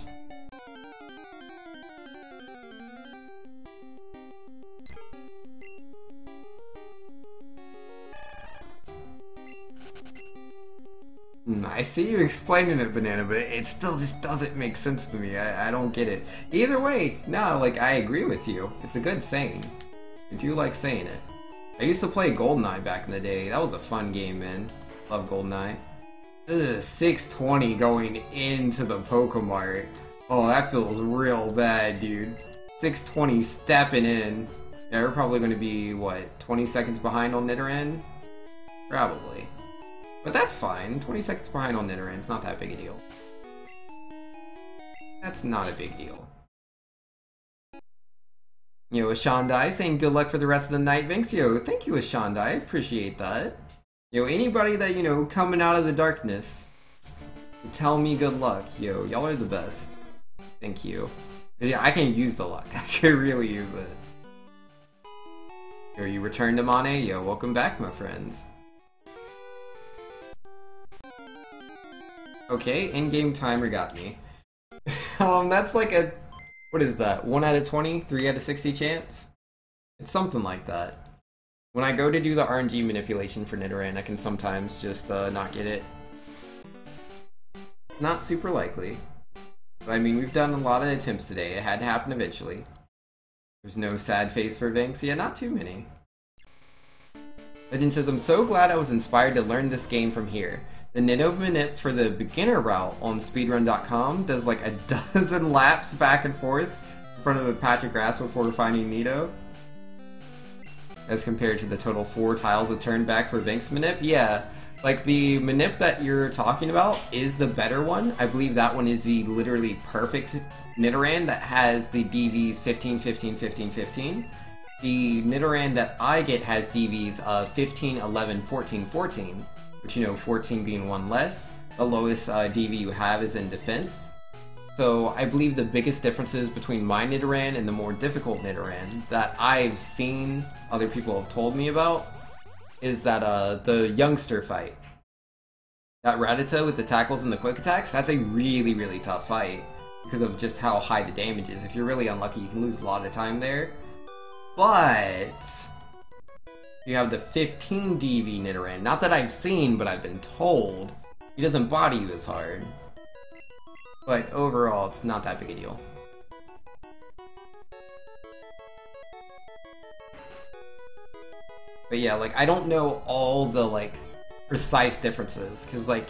I see you explaining it, Banana, but it still just doesn't make sense to me. I don't get it. Either way, no, like, I agree with you. It's a good saying. I do like saying it. I used to play GoldenEye back in the day. That was a fun game, man. Love GoldenEye. Ugh, 620 going into the Pokemart. Oh, that feels real bad, dude. 620 stepping in. Yeah, we're probably going to be, what, 20 seconds behind on Nidoran? Probably. But that's fine. 20 seconds behind on Nidoran. It's not that big a deal. That's not a big deal. Yo, Ashandai saying good luck for the rest of the night, Vinx. Yo, thank you, Ashandai. I appreciate that. Yo, anybody that, you know, coming out of the darkness, tell me good luck. Yo, y'all are the best. Thank you. Yeah, I can use the luck. I can really use it. Yo, you returned to Mane? Yo, welcome back, my friends. Okay, in-game timer got me. That's like a... What is that? 1 out of 20? 3 out of 60 chance? It's something like that. When I go to do the RNG manipulation for Nidoran, I can sometimes just not get it. Not super likely. But I mean, we've done a lot of attempts today. It had to happen eventually. There's no sad face for Vinx. Yeah, not too many. Legend says, I'm so glad I was inspired to learn this game from here. The Nido Manip for the beginner route on speedrun.com does like a dozen laps back and forth in front of a patch of grass before finding Nido. As compared to the total 4 tiles of turn back for Vinx Manip. Yeah, like the Manip that you're talking about is the better one. I believe that one is the literally perfect Nidoran that has the DVs 15, 15, 15, 15. The Nidoran that I get has DVs of 15, 11, 14, 14. Which, you know, 14 being one less. The lowest DV you have is in defense. So I believe the biggest differences between my Nidoran and the more difficult Nidoran that I've seen other people have told me about is that the youngster fight. That Rattata with the tackles and the quick attacks, that's a really, really tough fight because of just how high the damage is. If you're really unlucky, you can lose a lot of time there. But you have the 15 DV Nidoran. Not that I've seen, but I've been told. He doesn't body you as hard. But overall, it's not that big a deal. But yeah, like, I don't know all the, like, precise differences. Because, like,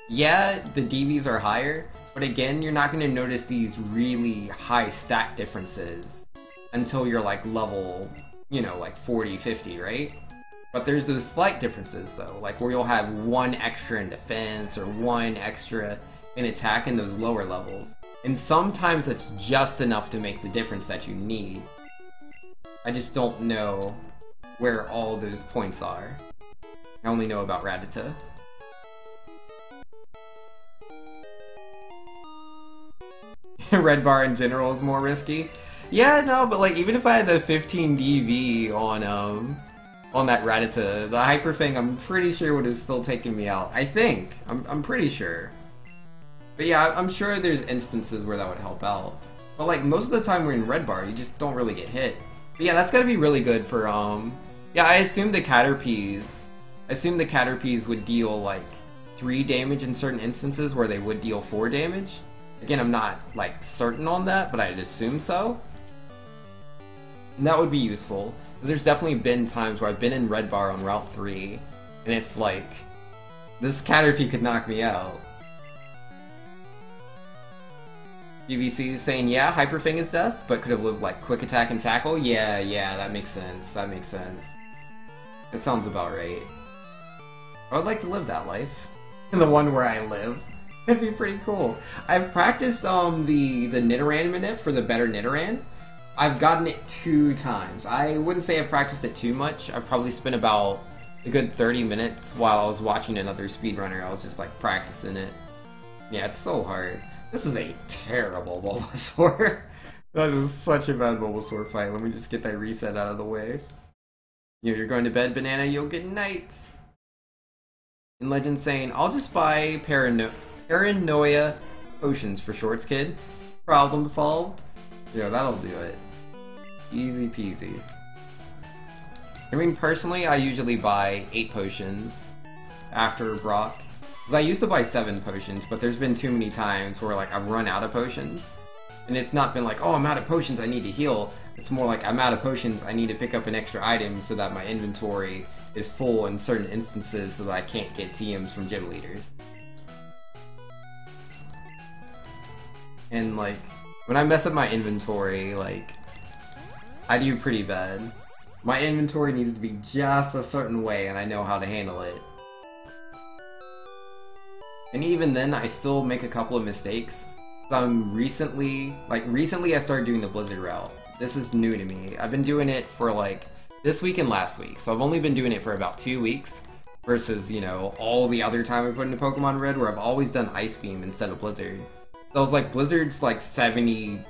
yeah, the DVs are higher. But again, you're not going to notice these really high stat differences until you're, like, level... you know, like 40, 50, right? But there's those slight differences though, like where you'll have 1 extra in defense or 1 extra in attack in those lower levels. And sometimes that's just enough to make the difference that you need. I just don't know where all those points are. I only know about Rattata. Red bar in general is more risky. Yeah, no, but like even if I had the 15 DV on that Rattata, the Hyper Fang I'm pretty sure would have still taken me out. I think. I'm pretty sure. But yeah, I'm sure there's instances where that would help out. But like most of the time we're in red bar, you just don't really get hit. But yeah, that's gotta be really good for yeah, I assume the Caterpies would deal like 3 damage in certain instances where they would deal 4 damage. Again, I'm not like certain on that, but I'd assume so. And that would be useful, because there's definitely been times where I've been in red bar on Route 3, and it's like, this Caterpie could knock me out. UVC is saying, yeah, Hyper Fang is death, but could have lived like quick attack and tackle? Yeah, that makes sense, that makes sense. That sounds about right. I would like to live that life. The one where I live. That'd be pretty cool. I've practiced the Nidoran Manip for the better Nidoran. I've gotten it 2 times. I wouldn't say I've practiced it too much. I've probably spent about a good 30 minutes while I was watching another speedrunner. I was just like practicing it. Yeah, it's so hard. This is a terrible Bulbasaur. That is such a bad Bulbasaur fight. Let me just get that reset out of the way. You're going to bed, Banana, you'll get nights. And Legend saying, I'll just buy Paranoia potions for Shorts Kid. Problem solved. Yeah, that'll do it. Easy peasy. I mean, personally, I usually buy 8 potions after Brock. Because I used to buy 7 potions, but there's been too many times where like I've run out of potions. And it's not been like, oh, I'm out of potions, I need to heal. It's more like, I'm out of potions, I need to pick up an extra item so that my inventory is full in certain instances so that I can't get TMs from gym leaders. And like, when I mess up my inventory, like, I do pretty bad. My inventory needs to be just a certain way and I know how to handle it. And even then, I still make a couple of mistakes. Recently I started doing the Blizzard route. This is new to me. I've been doing it for like this week and last week, so I've only been doing it for about 2 weeks versus, you know, all the other time I put into Pokemon Red where I've always done Ice Beam instead of Blizzard. So I was like, Blizzard's like 70%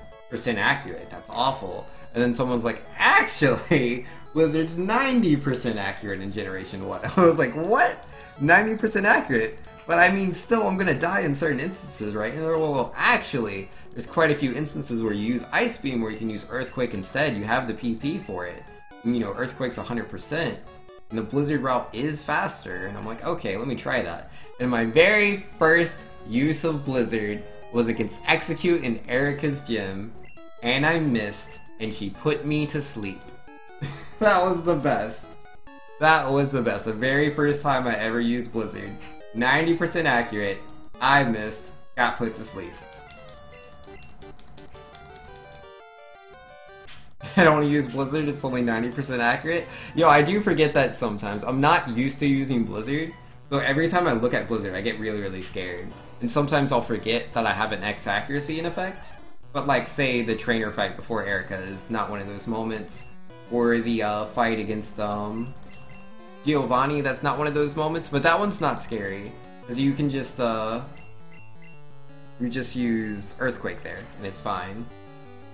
accurate, that's awful. And then someone's like, actually, Blizzard's 90% accurate in Generation 1. I was like, what? 90% accurate? But I mean, still, I'm gonna die in certain instances, right? And well, actually, there's quite a few instances where you use Ice Beam where you can use Earthquake instead. You have the PP for it. And, you know, Earthquake's 100%. And the Blizzard route is faster. And I'm like, okay, let me try that. And my very first use of Blizzard was against Execute in Erica's gym. And I missed, and she put me to sleep. That was the best. That was the best. The very first time I ever used Blizzard. 90% accurate, I missed, got put to sleep. I don't use Blizzard, it's only 90% accurate. Yo, I do forget that sometimes. I'm not used to using Blizzard, so every time I look at Blizzard, I get really, really scared. And sometimes I'll forget that I have an X accuracy in effect. But like, say, the trainer fight before Erica is not one of those moments. Or the fight against, Giovanni, that's not one of those moments, but that one's not scary. Because you can just, you just use Earthquake there, and it's fine.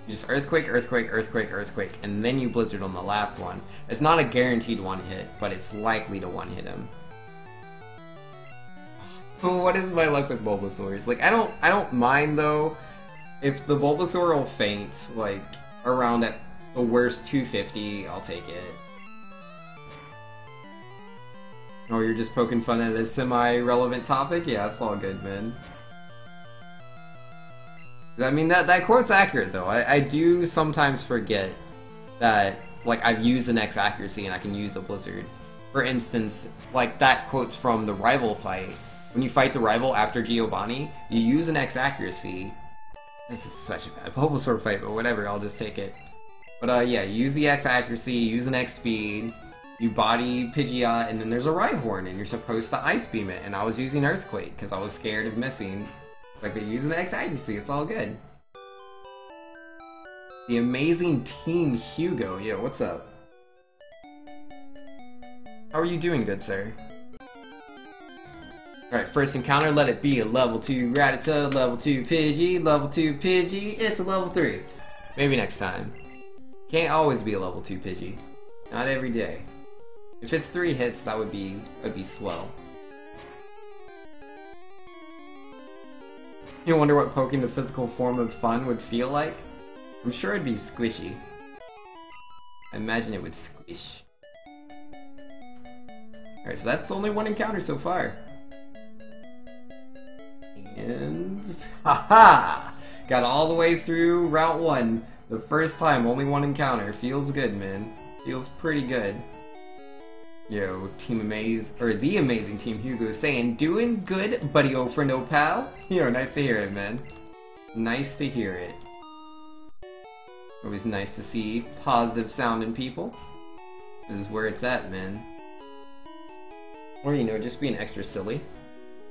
You just Earthquake, Earthquake, Earthquake, Earthquake, and then you Blizzard on the last one. It's not a guaranteed one hit, but it's likely to one hit him. What is my luck with Bulbasaurs? Like, I don't mind though, if the Bulbasaur will faint, like, around at the worst 250, I'll take it. Oh, you're just poking fun at a semi-relevant topic? Yeah, it's all good, man. I mean, that quote's accurate, though. I do sometimes forget that, like, I've used an X accuracy and I can use a Blizzard. For instance, like, that quote's from the rival fight. When you fight the rival after Giovanni, you use an X accuracy. This is such a bad Bulbasaur fight, but whatever, I'll just take it. But, yeah, use the X accuracy, use an X speed. You body Pidgeot, and then there's a Rhyhorn, and you're supposed to Ice Beam it, and I was using Earthquake, because I was scared of missing. Like, they're using the X accuracy, it's all good. The amazing Team Hugo, yo, what's up? How are you doing, good sir? Alright, first encounter, let it be a level 2 Rattata, level 2 Pidgey, level 2 Pidgey, it's a level 3. Maybe next time. Can't always be a level 2 Pidgey. Not every day. If it's 3 hits, that would be swell. You wonder what poking the physical form of fun would feel like? I'm sure it'd be squishy. I imagine it would squish. Alright, so that's only 1 encounter so far. And... haha! Got all the way through Route 1. The first time, only 1 encounter. Feels good, man. Feels pretty good. Yo, Team Amaze, or the amazing Team Hugo saying, doing good, buddy old friend, oh pal. Yo, nice to hear it, man. Nice to hear it. Always nice to see positive sounding people. This is where it's at, man. Or, you know, just being extra silly.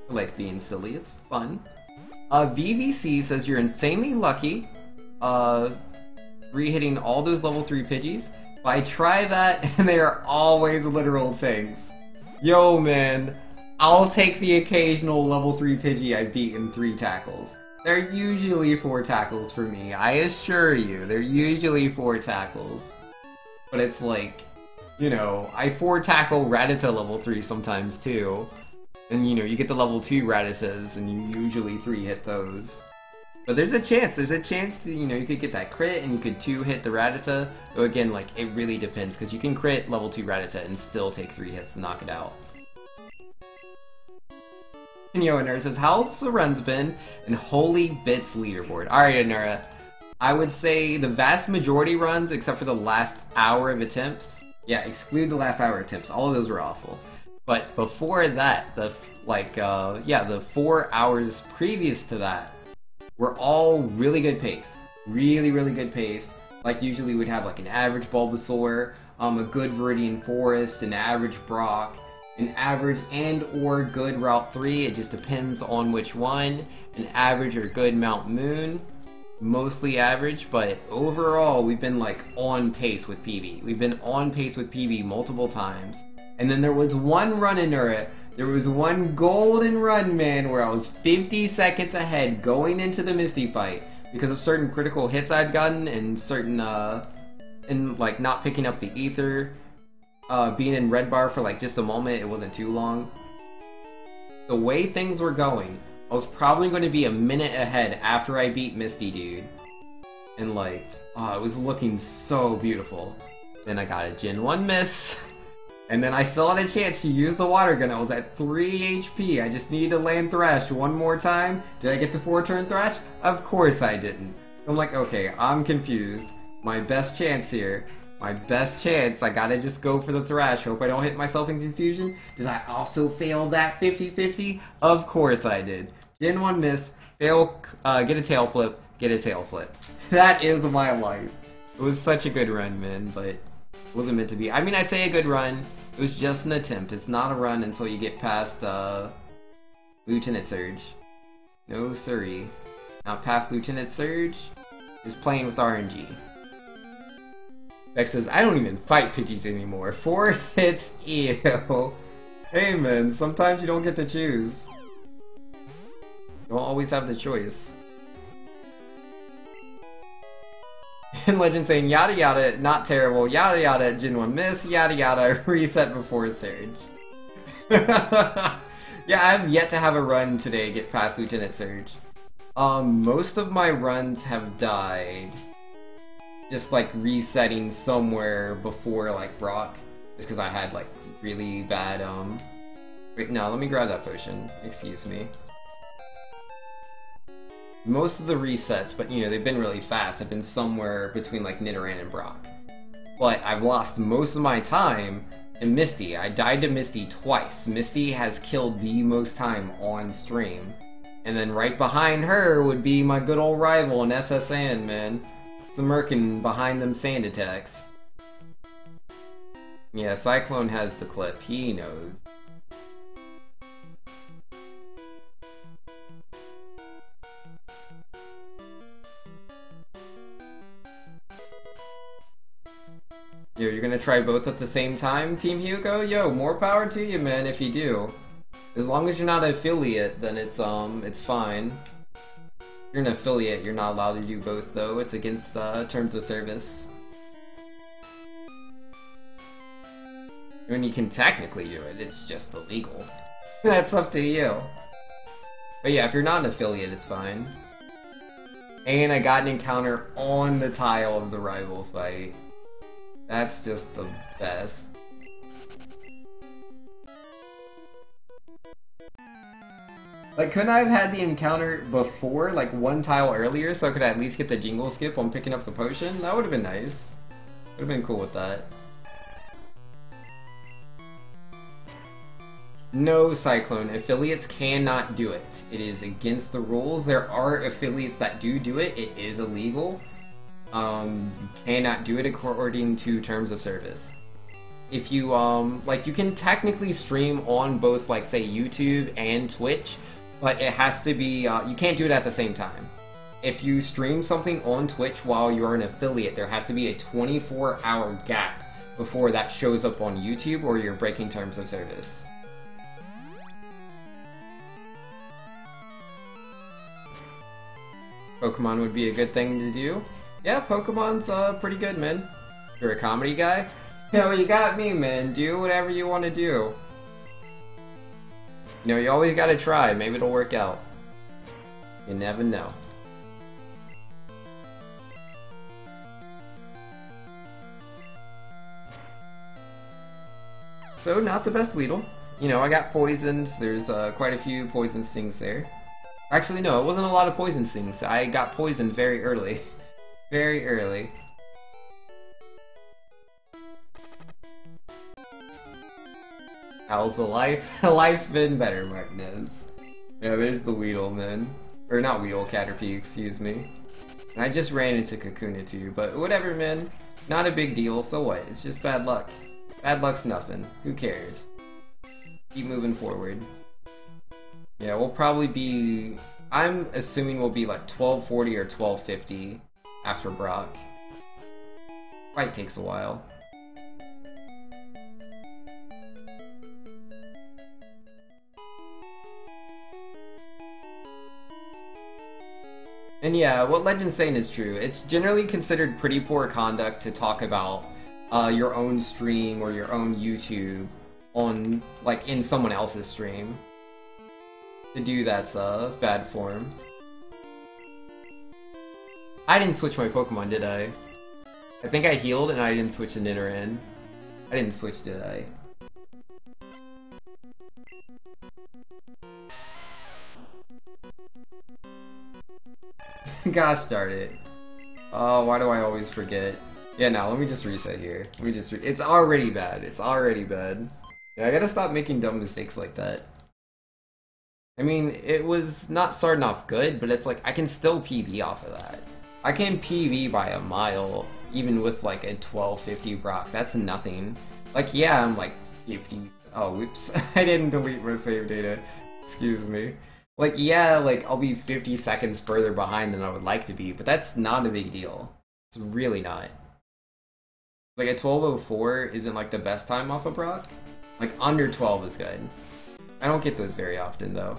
I like being silly, it's fun. VVC says you're insanely lucky, re-hitting all those level 3 Pidgeys. I try that, and they are always literal things. Yo, man, I'll take the occasional level 3 Pidgey I beat in 3 tackles. They're usually 4 tackles for me, I assure you. They're usually 4 tackles. But it's like, you know, I 4 tackle Rattata level 3 sometimes too. And, you know, you get the level 2 Rattatas, and you usually 3 hit those. But there's a chance, you know, you could get that crit and you could 2-hit the Rattata. Though again, like, it really depends, because you can crit level 2 Rattata and still take 3 hits to knock it out. Yo, Anura says, how's the runs been? And holy bits leaderboard. Alright, Anura. I would say the vast majority runs, except for the last hour of attempts. Yeah, exclude the last hour attempts. All of those were awful. But before that, the 4 hours previous to that were all really good pace. Really, really good pace. Like usually we'd have like an average Bulbasaur, a good Viridian Forest, an average Brock, an average and or good Route 3, it just depends on which one, an average or good Mount Moon, mostly average, but overall we've been like on pace with PB. We've been on pace with PB multiple times. And then there was one run in Ura, there was one golden run, man, where I was 50 seconds ahead going into the Misty fight because of certain critical hits I'd gotten and certain, and like not picking up the ether. Being in red bar for like just a moment, it wasn't too long. The way things were going, I was probably going to be a minute ahead after I beat Misty, dude. And like, it was looking so beautiful. Then I got a Gen 1 miss. And then I still had a chance to use the water gun. I was at 3 HP. I just needed to land Thrash one more time. Did I get the 4-turn Thrash? Of course I didn't. I'm like, okay, I'm confused. My best chance here. My best chance, I gotta just go for the Thrash. Hope I don't hit myself in confusion. Did I also fail that 50-50? Of course I did. Gen 1 miss, fail, get a tail flip, get a tail flip. That is my life. It was such a good run, man, but it wasn't meant to be. I mean, I say a good run. It was just an attempt. It's not a run until you get past, Lieutenant Surge. No siree. Not past Lieutenant Surge. Just playing with RNG. Beck says, I don't even fight Pidgeys anymore. 4 hits, ew. Hey man, sometimes you don't get to choose. You don't always have the choice. And Legend saying, yada yada, not terrible, yada yada, Gen 1 miss, yada yada, reset before Surge. Yeah, I have yet to have a run today get past Lieutenant Surge. Most of my runs have died. Just like resetting somewhere before like Brock, just because I had like really bad wait, no, let me grab that potion, excuse me. Most of the resets, but you know, they've been really fast, have been somewhere between like Nidoran and Brock. But I've lost most of my time to Misty. I died to Misty twice. Misty has killed the most time on stream. And then right behind her would be my good old rival in SSN, man. Smirking behind them sand attacks. Yeah, Cyclone has the clip. He knows. Yo, you're gonna try both at the same time, Team Hugo? Yo, more power to you, man, if you do. As long as you're not an affiliate, then it's fine. If you're an affiliate, you're not allowed to do both, though. It's against terms of service. I mean, you can technically do it, it's just illegal. That's up to you. But yeah, if you're not an affiliate, it's fine. And I got an encounter on the tile of the rival fight. That's just the best. Like, couldn't I have had the encounter before, like one tile earlier, so I could at least get the jingle skip on picking up the potion? That would have been nice. Would have been cool with that. No, Cyclone. Affiliates cannot do it. It is against the rules. There are affiliates that do it. It is illegal. You cannot do it according to terms of service. If you, like, you can technically stream on both, like, say, YouTube and Twitch, but it has to be, you can't do it at the same time. If you stream something on Twitch while you're an affiliate, there has to be a 24-hour gap before that shows up on YouTube or you're breaking terms of service. Pokemon would be a good thing to do. Yeah, Pokemon's pretty good, man. You're a comedy guy? Hell, you got me, man. Do whatever you want to do. You know, you always gotta try. Maybe it'll work out. You never know. So, not the best Weedle. you know, I got poisoned. There's quite a few poison stings there. Actually, no, it wasn't a lot of poison stings. I got poisoned very early. Very early. How's the life? Life's been better, Martinez. Yeah, there's the Weedle, man. Or not Weedle, Caterpie, excuse me. And I just ran into Kakuna too, but whatever, man. Not a big deal, so what? It's just bad luck. Bad luck's nothing. Who cares? Keep moving forward. Yeah, we'll probably be... I'm assuming we'll be like 1240 or 1250 after Brock. Fight takes a while. And yeah, what Legend's saying is true. It's generally considered pretty poor conduct to talk about your own stream or your own YouTube on, like, in someone else's stream. To do that's bad form. I didn't switch my Pokemon, did I? I think I healed and I didn't switch the Nidoran. I didn't switch, did I? Gosh darn it. Oh, why do I always forget? Yeah, now let me just reset here. Let me just it's already bad. It's already bad. Yeah, I gotta stop making dumb mistakes like that. I mean, it was not starting off good, but it's like, I can still PV off of that. I can PV by a mile, even with like a 1250 Brock. That's nothing. Like, yeah, I'm like 50. Oh, whoops. I didn't delete my save data. Excuse me. Like, yeah, like, I'll be 50 seconds further behind than I would like to be, but that's not a big deal. It's really not. Like, a 1204 isn't like the best time off of Brock. Like, under 12 is good. I don't get those very often, though.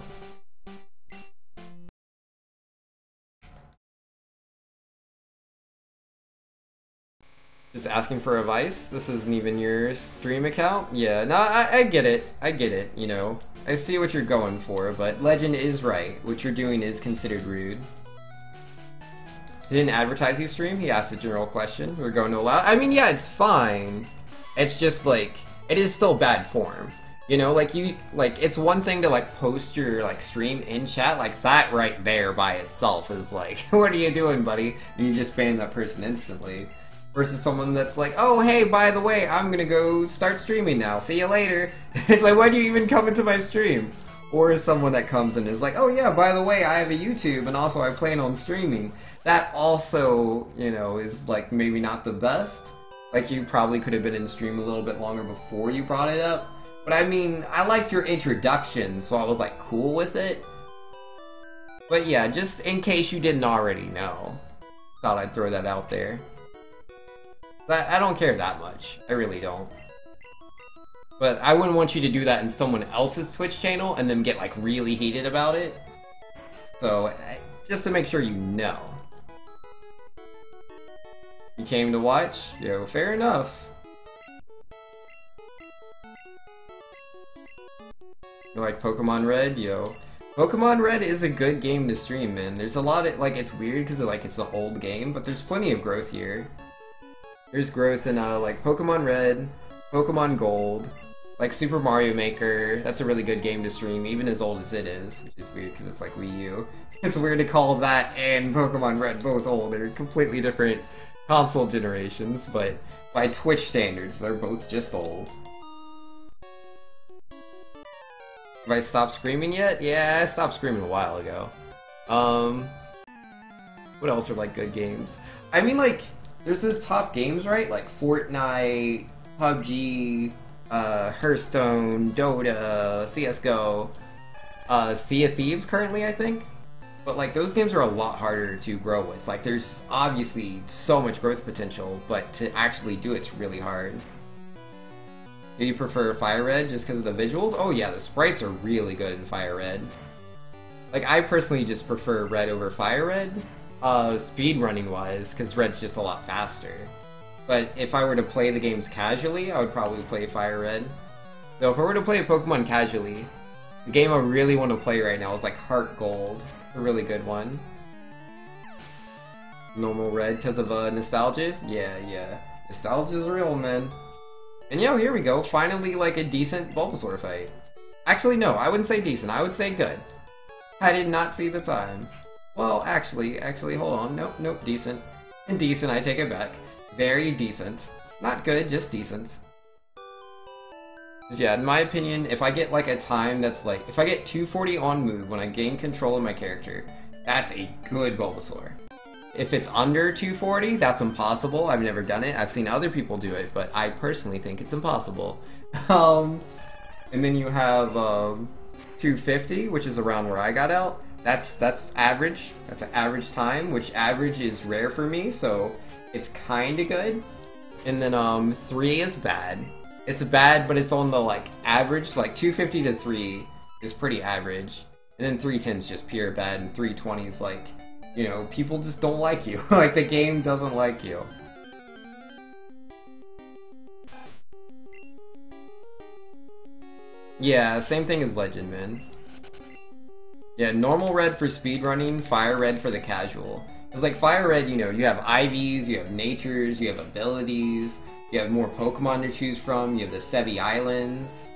Just asking for advice? This isn't even your stream account? Yeah, no, I get it. I get it, you know. I see what you're going for, but Legend is right. What you're doing is considered rude. He didn't advertise his stream, he asked a general question. We're going to allow— I mean, yeah, it's fine. It's just, like, it is still bad form. You know, like, it's one thing to, like, post your, like, stream in chat, like, that right there by itself is like, what are you doing, buddy? And you just ban that person instantly. Versus someone that's like, oh, hey, by the way, I'm gonna go start streaming now. See you later. It's like, why do you even come into my stream? Or someone that comes and is like, oh yeah, by the way, I have a YouTube and also I plan on streaming. That also, you know, is like maybe not the best. Like, you probably could have been in stream a little bit longer before you brought it up. But I mean, I liked your introduction, so I was like cool with it. But yeah, just in case you didn't already know, thought I'd throw that out there. I don't care that much. I really don't. But I wouldn't want you to do that in someone else's Twitch channel and then get like really heated about it. So, just to make sure you know. You came to watch? Yo, fair enough. You like Pokemon Red? Yo. Pokemon Red is a good game to stream, man. There's a lot of, like, it's weird because like it's the old game, but there's plenty of growth here. There's growth in, like, Pokemon Red, Pokemon Gold, like Super Mario Maker. That's a really good game to stream, even as old as it is, which is weird because it's like Wii U. It's weird to call that and Pokemon Red both old. They're completely different console generations, but by Twitch standards, they're both just old. Have I stopped screaming yet? Yeah, I stopped screaming a while ago. What else are, like, good games? I mean, like, there's those top games, right? Like Fortnite, PUBG, Hearthstone, Dota, CSGO, Sea of Thieves currently, I think. But like, those games are a lot harder to grow with. Like, there's obviously so much growth potential, but to actually do it's really hard. Do you prefer Fire Red just because of the visuals? Oh yeah, the sprites are really good in Fire Red. Like, I personally just prefer Red over Fire Red. Speedrunning wise, because Red's just a lot faster. But if I were to play the games casually, I would probably play Fire Red. So if I were to play a Pokemon casually, the game I really want to play right now is like Heart Gold. A really good one. Normal Red because of nostalgia? Yeah. Nostalgia's real, man. And yo, here we go. Finally, like, a decent Bulbasaur fight. Actually, no, I wouldn't say decent. I would say good. I did not see the time. Well, actually, hold on. Nope, decent. And decent, I take it back. Very decent. Not good, just decent. Yeah, in my opinion, if I get like a time that's like, if I get 240 on move when I gain control of my character, that's a good Bulbasaur. If it's under 240, that's impossible. I've never done it. I've seen other people do it, but I personally think it's impossible. And then you have 250, which is around where I got out. That's average. That's an average time, which average is rare for me, so it's kind of good. And then 3 is bad. It's bad, but it's on the like average. Like 250 to 3 is pretty average, and then 310 is just pure bad, and 320 is like, you know, people just don't like you. Like the game doesn't like you. Yeah, same thing as Legend, man. Yeah, normal red for speedrunning, fire red for the casual. It's like fire red, you know, you have IVs, you have natures, you have abilities, you have more Pokemon to choose from, you have the Sevi Islands.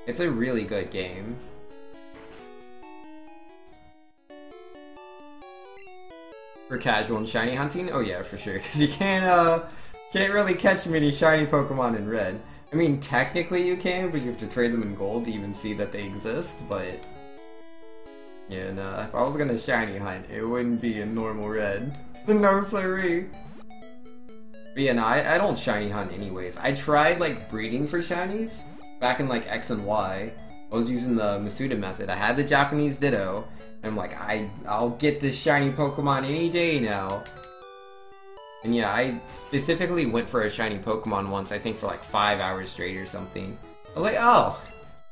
It's a really good game. For casual and shiny hunting? Oh yeah, for sure, because you can't really catch many shiny Pokemon in red. I mean, technically you can, but you have to trade them in gold to even see that they exist, but... yeah, no, if I was gonna shiny hunt, it wouldn't be in normal red. No siree! But yeah, no, I don't shiny hunt anyways. I tried, like, breeding for shinies back in, like, X and Y. I was using the Masuda method. I had the Japanese Ditto, and I'm like, I'll get this shiny Pokemon any day now. And yeah, I specifically went for a shiny Pokemon once, I think for like 5 hours straight or something. I was like, oh,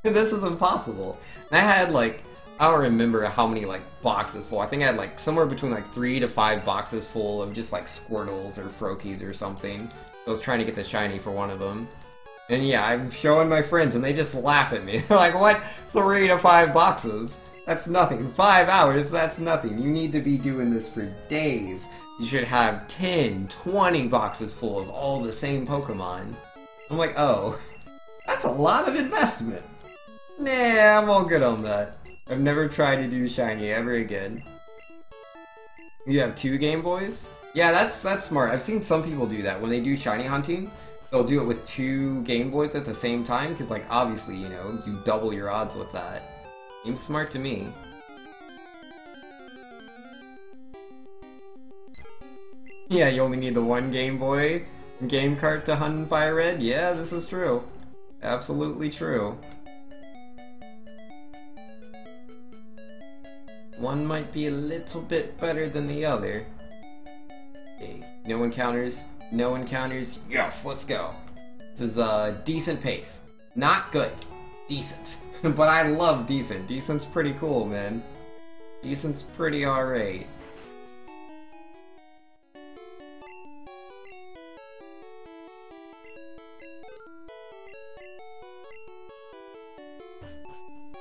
this is impossible. And I had like, I don't remember how many like boxes full. I think I had like somewhere between like 3 to 5 boxes full of just like Squirtles or Froakies or something. I was trying to get the shiny for one of them. And yeah, I'm showing my friends and they just laugh at me. They're like, what? 3 to 5 boxes? That's nothing. 5 hours, that's nothing. You need to be doing this for days. You should have 10, 20 boxes full of all the same Pokemon. I'm like, oh, that's a lot of investment. Nah, I'm all good on that. I've never tried to do shiny ever again. You have 2 Game Boys? Yeah, that's smart. I've seen some people do that. When they do shiny hunting, they'll do it with 2 Game Boys at the same time, because like obviously, you know, you double your odds with that. Seems smart to me. Yeah, you only need the 1 Game Boy game cart to hunt in Fire Red? Yeah, this is true. Absolutely true. One might be a little bit better than the other. Okay, no encounters, no encounters. Yes, let's go. This is a decent pace. Not good. Decent. But I love decent. Decent's pretty cool, man. Decent's pretty alright.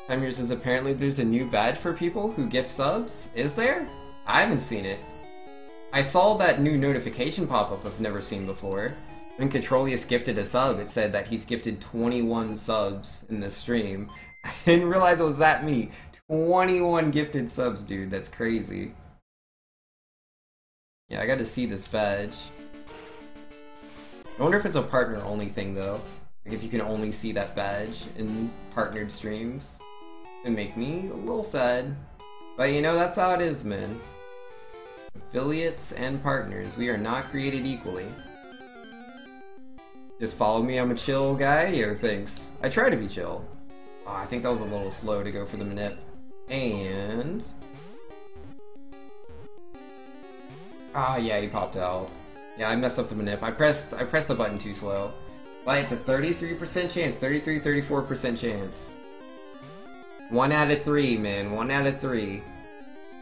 Timer says apparently there's a new badge for people who gift subs. Is there? I haven't seen it. I saw that new notification pop-up I've never seen before. When Controlius gifted a sub, it said that he's gifted 21 subs in this stream. I didn't realize it was that many. 21 gifted subs, dude. That's crazy. Yeah, I got to see this badge. I wonder if it's a partner-only thing, though. Like, if you can only see that badge in partnered streams. It'd make me a little sad. But, you know, that's how it is, man. Affiliates and partners. We are not created equally. Just follow me, I'm a chill guy? Yo, thanks. I try to be chill. Oh, I think that was a little slow to go for the manip. And... ah, yeah, he popped out. Yeah, I messed up the manip. I pressed the button too slow. But it's a 33% chance, 34% chance. 1 out of 3, man. 1 out of 3.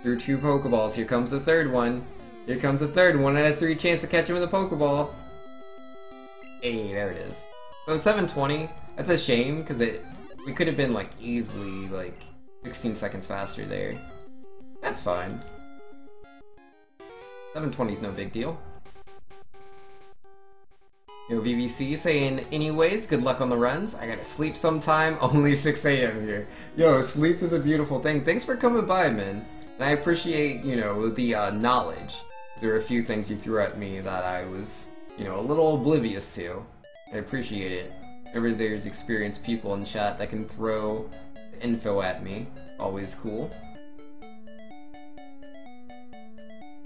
Through 2 Pokeballs. Here comes the third one. Here comes the third. 1 out of 3 chance to catch him with a Pokeball. Hey, there it is. So 720. That's a shame, because we could have been like easily like 16 seconds faster there. That's fine. 720 is no big deal. Yo, VVC saying, anyways, good luck on the runs. I gotta sleep sometime, only 6 a.m. here. Yo, sleep is a beautiful thing. Thanks for coming by, man. And I appreciate, you know, the knowledge. There are a few things you threw at me that I was, you know, a little oblivious to. I appreciate it. Whenever there's experienced people in chat that can throw info at me, it's always cool.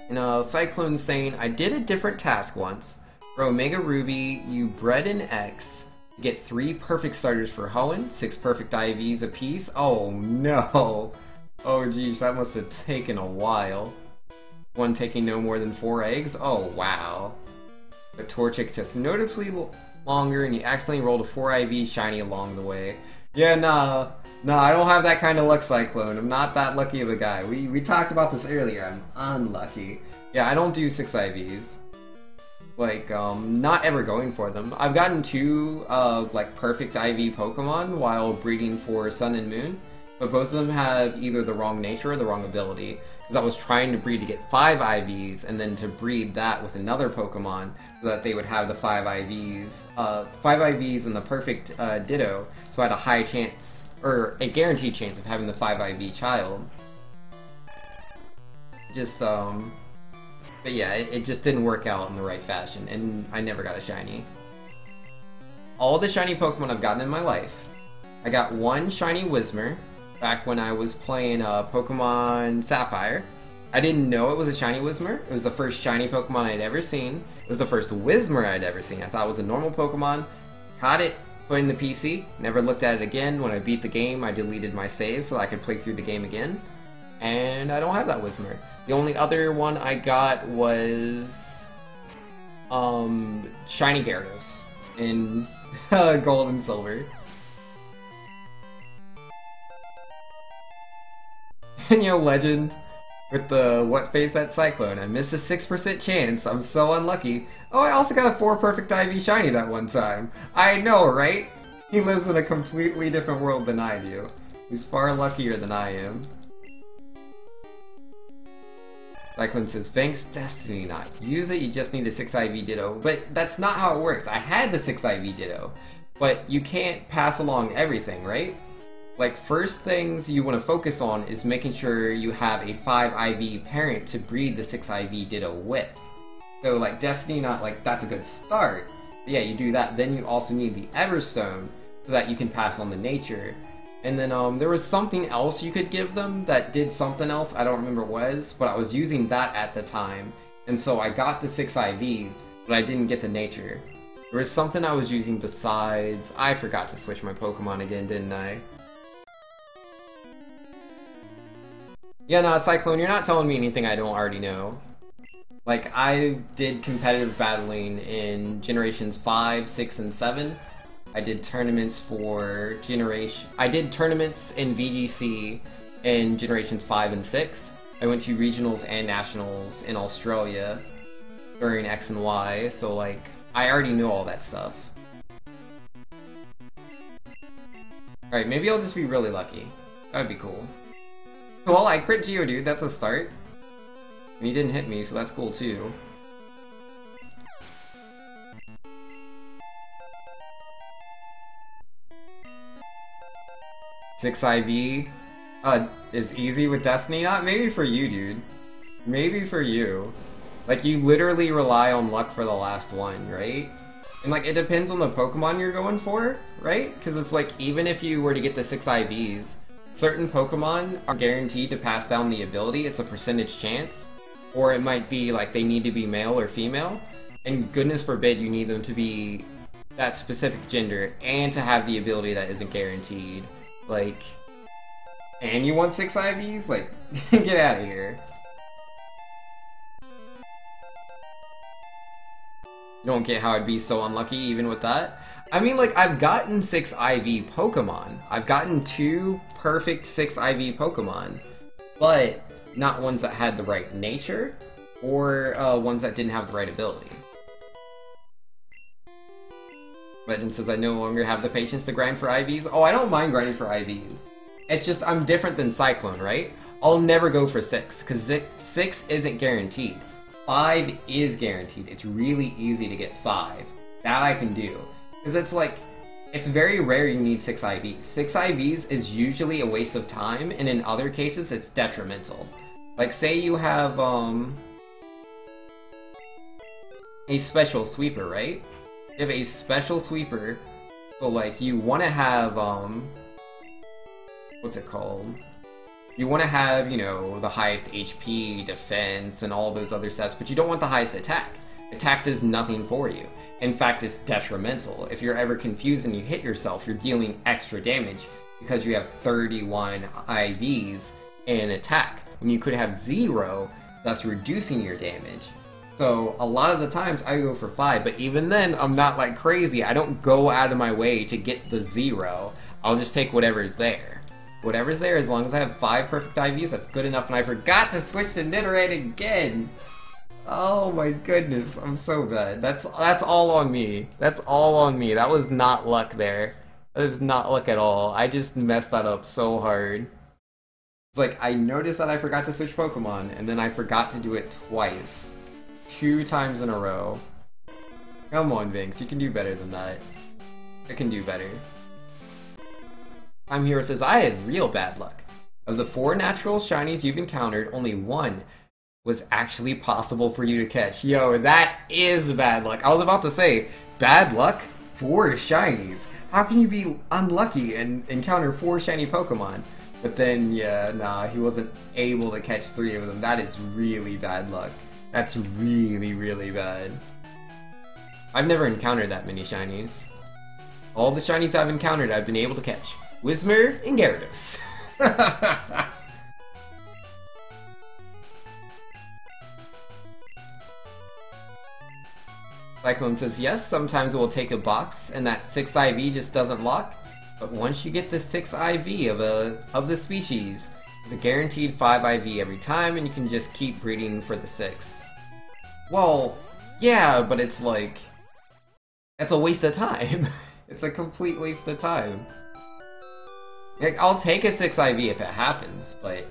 And Cyclone saying, I did a different task once. For Omega Ruby, you bred an X, get 3 perfect starters for Hoenn, 6 perfect IVs apiece. Oh no! Oh geez, that must have taken a while. One taking no more than 4 eggs? Oh wow. But Torchic took noticeably longer and you accidentally rolled a 4 IV shiny along the way. Yeah, nah, I don't have that kind of luck, Cyclone. I'm not that lucky of a guy. We talked about this earlier. I'm unlucky. Yeah, I don't do 6 IVs. Like, not ever going for them. I've gotten 2, like, perfect IV Pokemon while breeding for Sun and Moon, but both of them have either the wrong nature or the wrong ability. Because I was trying to breed to get 5 IVs, and then to breed that with another Pokemon, so that they would have the 5 IVs, 5 IVs and the perfect Ditto, so I had a high chance, or a guaranteed chance of having the 5 IV child. Just, but yeah, it just didn't work out in the right fashion, and I never got a shiny. All the shiny Pokemon I've gotten in my life. I got 1 shiny Whismur back when I was playing Pokemon Sapphire. I didn't know it was a shiny Whismur. It was the first shiny Pokemon I'd ever seen. It was the first Whismur I'd ever seen. I thought it was a normal Pokemon. Caught it, put it in the PC, never looked at it again. When I beat the game, I deleted my save so I could play through the game again. And I don't have that Whismur. The only other one I got was shiny Gyarados in gold and silver. And yo, Legend with the what face that Cyclone. I missed a 6% chance. I'm so unlucky. Oh, I also got a 4 perfect IV shiny that one time. I know, right? He lives in a completely different world than I do. He's far luckier than I am. Cyclone says, thanks, Destiny Knot. Use it, you just need a 6 IV Ditto. But that's not how it works. I had the 6 IV Ditto. But you can't pass along everything, right? Like, first things you want to focus on is making sure you have a 5 IV parent to breed the 6 IV Ditto with. So, like, Destiny Knot, like, that's a good start. But yeah, you do that. Then you also need the Everstone so that you can pass on the nature. And then there was something else you could give them that did something else. I don't remember what it was, but I was using that at the time. And so I got the 6 IVs, but I didn't get the nature. There was something I was using besides... I forgot to switch my Pokemon again, didn't I? Yeah, no, Cyclone, you're not telling me anything I don't already know. Like, I did competitive battling in Generations 5, 6, and 7. I did tournaments for I did tournaments in VGC in Generations 5 and 6. I went to regionals and nationals in Australia during X and Y, so like, I already knew all that stuff. Alright, maybe I'll just be really lucky. That would be cool. Well, I crit Geodude, that's a start. And he didn't hit me, so that's cool too. Six IV is easy with Destiny Knot? Maybe for you, dude. Maybe for you. Like, you literally rely on luck for the last one, right? And like, it depends on the Pokemon you're going for, right? Because it's like, even if you were to get the 6 IVs, certain Pokemon are guaranteed to pass down the ability. It's a percentage chance. Or it might be like they need to be male or female. And goodness forbid you need them to be that specific gender and to have the ability that isn't guaranteed. Like, and you want 6 IVs? Like, get out of here. You don't get how I'd be so unlucky even with that? I mean, like, I've gotten 6 IV Pokemon. I've gotten 2 perfect 6 IV Pokemon. But not ones that had the right nature, or ones that didn't have the right ability. Legend says, I no longer have the patience to grind for IVs. Oh, I don't mind grinding for IVs. It's just, I'm different than Cyclone, right? I'll never go for 6, because 6 isn't guaranteed. 5 is guaranteed. It's really easy to get 5. That I can do. Because it's like, it's very rare you need 6 IVs. 6 IVs is usually a waste of time, and in other cases it's detrimental. Like, say you have, a special sweeper, right? You have a special sweeper, so like, you want to have, what's it called? You want to have, you know, the highest HP, defense, and all those other stats, but you don't want the highest attack. Attack does nothing for you. In fact, it's detrimental. If you're ever confused and you hit yourself, you're dealing extra damage because you have 31 IVs in attack, when you could have 0, thus reducing your damage. So a lot of the times I go for 5, but even then I'm not like crazy. I don't go out of my way to get the 0. I'll just take whatever's there. Whatever's there, as long as I have 5 perfect IVs, that's good enough. And I forgot to switch to Nidorate again. Oh my goodness, I'm so bad. That's all on me. That's all on me. That was not luck there. That is not luck at all. I just messed that up so hard. It's like, I noticed that I forgot to switch Pokemon, and then I forgot to do it twice. 2 times in a row. Come on, Vinx, you can do better than that. I can do better. Time Hero says, I had real bad luck. Of the 4 natural shinies you've encountered, only 1 was actually possible for you to catch. Yo, that is bad luck. I was about to say, bad luck? 4 shinies? How can you be unlucky and encounter 4 shiny Pokemon? But then, yeah, nah, he wasn't able to catch 3 of them. That is really bad luck. That's really, really bad. I've never encountered that many shinies. All the shinies I've encountered, I've been able to catch. Whismur and Gyarados. Cyclone says, yes, sometimes it will take a box, and that 6 IV just doesn't lock. But once you get the 6 IV of the species, with a guaranteed 5 IV every time, and you can just keep breeding for the 6. Well, yeah, but it's like, that's a waste of time. It's a complete waste of time. Like, I'll take a 6 IV if it happens, but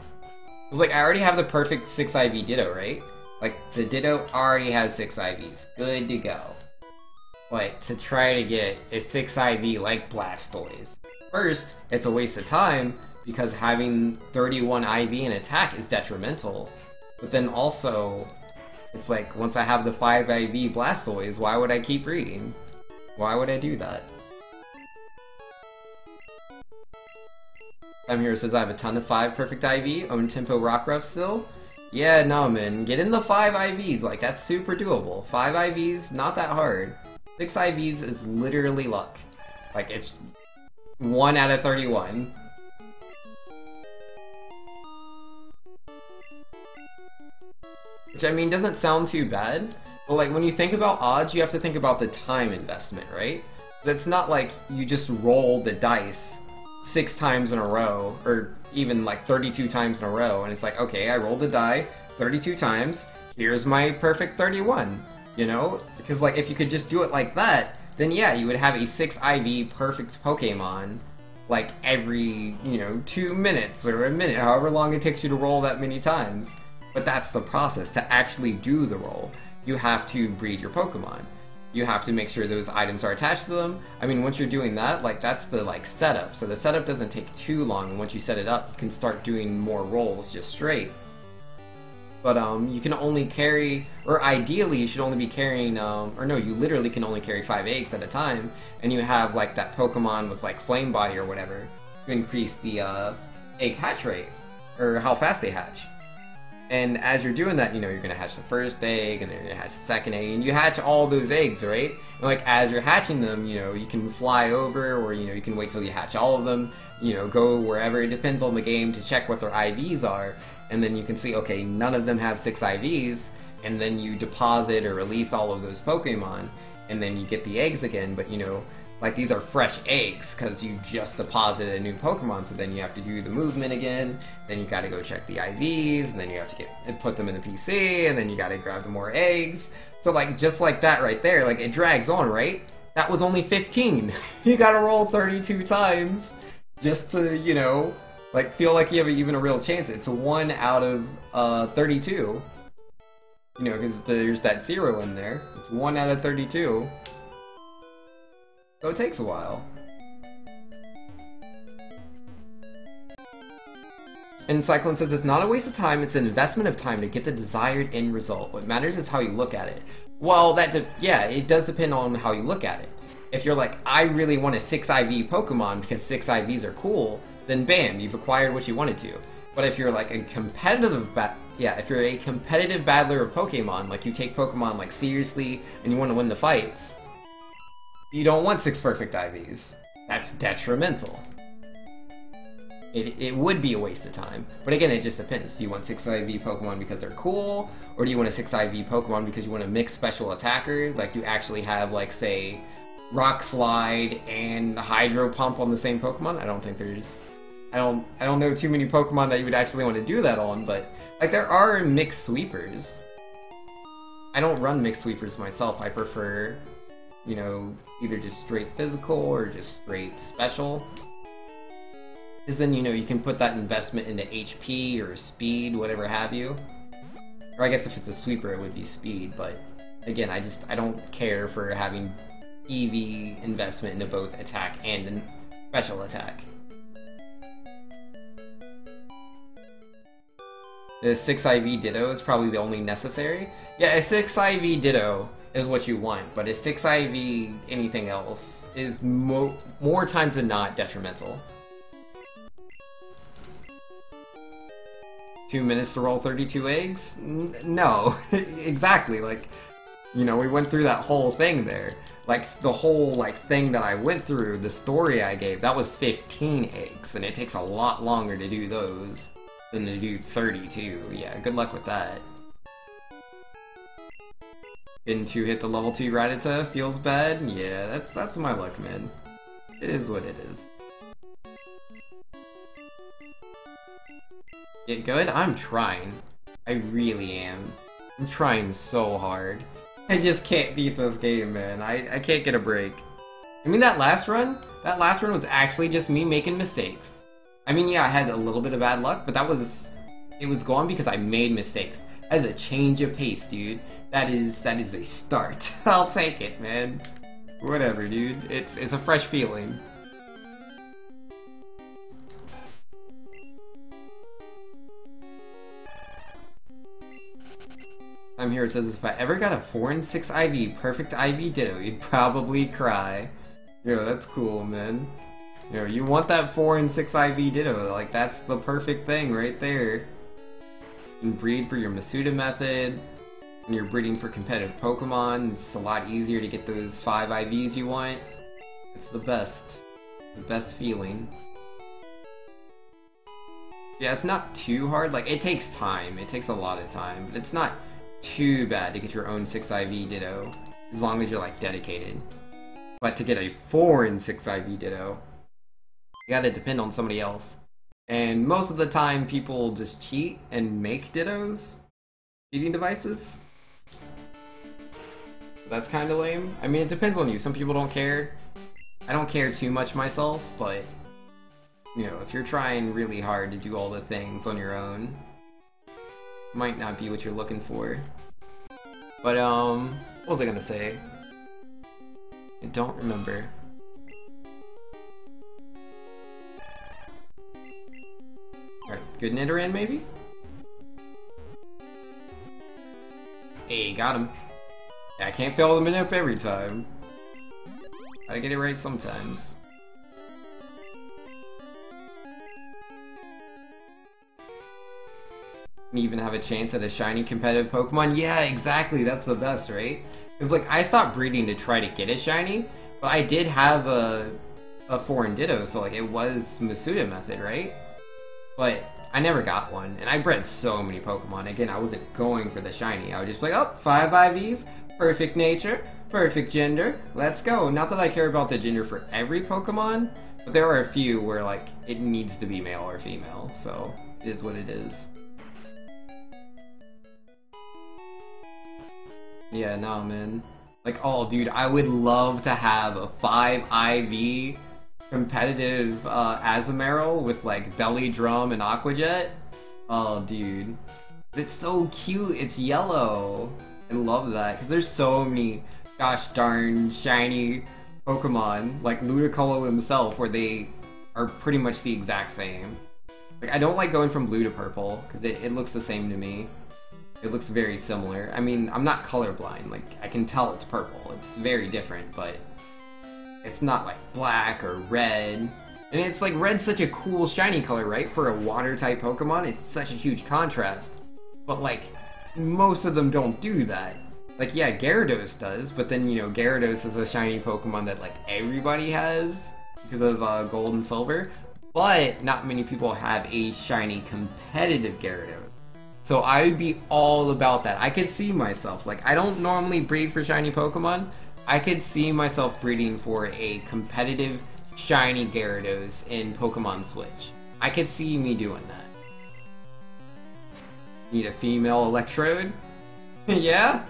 it's like, I already have the perfect 6 IV Ditto, right? Like, the Ditto already has 6 IVs. Good to go. But to try to get a 6 IV like Blastoise, first, it's a waste of time because having 31 IV in attack is detrimental. But then also, it's like, once I have the 5 IV Blastoise, why would I keep breeding? Why would I do that? Time Hero says, I have a ton of 5 perfect IV, own Tempo Rockruff still. Yeah, no man, get in the 5 IVs, like that's super doable. 5 IVs, not that hard. 6 IVs is literally luck. Like it's 1 out of 31. Which I mean doesn't sound too bad, but like when you think about odds, you have to think about the time investment, right? It's not like you just roll the dice 6 times in a row, or even like 32 times in a row, and it's like, okay, I rolled the die 32 times, here's my perfect 31, you know? Because like, if you could just do it like that, then yeah, you would have a 6 IV perfect Pokemon, like every, you know, 2 minutes, or a minute, however long it takes you to roll that many times. But that's the process. To actually do the roll, you have to breed your Pokemon. You have to make sure those items are attached to them. I mean, once you're doing that, like, that's the, like, setup. So the setup doesn't take too long, and once you set it up, you can start doing more rolls just straight. But, you can only carry, or ideally, you should only be carrying, or no, you literally can only carry 5 eggs at a time, and you have, like, that Pokemon with, like, Flame Body or whatever to increase the, egg hatch rate, or how fast they hatch. And as you're doing that, you know, you're gonna hatch the first egg, and then you're gonna hatch the second egg, and you hatch all those eggs, right? And like, as you're hatching them, you know, you can fly over, or, you know, you can wait till you hatch all of them, you know, go wherever, it depends on the game, to check what their IVs are, and then you can see, okay, none of them have 6 IVs, and then you deposit or release all of those Pokemon, and then you get the eggs again, but, you know, like, these are fresh eggs, because you just deposited a new Pokemon, so then you have to do the movement again, then you gotta go check the IVs, and then you have to put them in the PC, and then you gotta grab the more eggs. So, like, just like that right there, like, it drags on, right? That was only 15. You gotta roll 32 times just to, you know, like, feel like you have even a real chance. It's 1 out of 32. You know, because there's that 0 in there. It's 1 out of 32. So it takes a while. And Cyclone says, it's not a waste of time, it's an investment of time to get the desired end result. What matters is how you look at it. Well, yeah, it does depend on how you look at it. If you're like, I really want a 6 IV Pokemon because 6 IVs are cool, then bam, you've acquired what you wanted to. But if you're like a competitive if you're a competitive battler of Pokemon, like you take Pokemon like seriously and you want to win the fights, you don't want 6 perfect IVs. That's detrimental. It would be a waste of time. But again, it just depends. Do you want 6 IV Pokemon because they're cool? Or do you want a 6 IV Pokemon because you want a mixed special attacker? Like you actually have, like, say, Rock Slide and Hydro Pump on the same Pokemon? I don't think there's... I don't know too many Pokemon that you would actually want to do that on, but... Like, there are mixed sweepers. I don't run mixed sweepers myself. I prefer, you know, either just straight physical or just straight special. Because then, you know, you can put that investment into HP or speed, whatever have you. Or I guess if it's a sweeper, it would be speed, but again, I don't care for having EV investment into both attack and special attack. The 6 IV Ditto is probably the only necessary. Yeah, a 6 IV Ditto is what you want, but a 6 IV anything else is more times than not detrimental. 2 minutes to roll 32 eggs? No, exactly, like, you know, we went through that whole thing there. Like, the whole, like, thing that I went through, the story I gave, that was 15 eggs, and it takes a lot longer to do those than to do 32. Yeah, good luck with that. Didn't you hit the level 2 Rattata? Feels bad? Yeah, that's my luck, man. It is what it is. Get good? I'm trying. I really am. I'm trying so hard. I just can't beat this game, man. I can't get a break. I mean, that last run was actually just me making mistakes. I mean, yeah, I had a little bit of bad luck, but it was gone because I made mistakes. That is a change of pace, dude. That is a start. I'll take it, man. Whatever, dude. It's a fresh feeling. I'm here says, if I ever got a 4 and 6 IV, perfect IV Ditto, you'd probably cry. Yo, that's cool, man. Yo, you want that 4 and 6 IV Ditto, like, that's the perfect thing right there. You can breed for your Masuda method, when you're breeding for competitive Pokemon, it's a lot easier to get those 5 IVs you want. It's the best feeling. Yeah, it's not too hard, like, it takes time, it takes a lot of time, but it's not too bad to get your own 6 IV Ditto, as long as you're, like, dedicated. But to get a 4 and 6 IV Ditto, you gotta depend on somebody else. And most of the time, people just cheat and make Dittos. Cheating devices. That's kinda lame. I mean, it depends on you. Some people don't care. I don't care too much myself, but, you know, if you're trying really hard to do all the things on your own, might not be what you're looking for. But, what was I gonna say? I don't remember. Alright, good Nidoran maybe? Hey, got him. Yeah, I can't fill them up every time. Gotta get it right sometimes. Even have a chance at a shiny competitive Pokemon? Yeah, exactly, that's the best, right? Because, like, I stopped breeding to try to get a shiny, but I did have a foreign Ditto, so, like, it was Masuda method, right? But I never got one, and I bred so many Pokemon. Again, I wasn't going for the shiny. I would just be like, oh, 5 IVs, perfect nature, perfect gender, let's go. Not that I care about the gender for every Pokemon, but there are a few where, like, it needs to be male or female, so it is what it is. Yeah, nah, man. Like, oh, dude, I would love to have a 5 IV competitive Azumarill with, like, Belly Drum and Aqua Jet. Oh, dude. It's so cute. It's yellow. I love that, because there's so many gosh darn shiny Pokemon, like Ludicolo himself, where they are pretty much the exact same. Like, I don't like going from blue to purple, because it looks the same to me. It looks very similar. I mean, I'm not colorblind, like, I can tell it's purple. It's very different, but it's not like black or red. And it's like, red's such a cool shiny color, right? For a water-type Pokemon, it's such a huge contrast. But like, most of them don't do that. Like, yeah, Gyarados does, but then, you know, Gyarados is a shiny Pokemon that, like, everybody has because of Gold and Silver, but not many people have a shiny competitive Gyarados. So I would be all about that. I could see myself, like, I don't normally breed for shiny Pokemon. I could see myself breeding for a competitive shiny Gyarados in Pokemon Switch. I could see me doing that. Need a female Electrode? Yeah?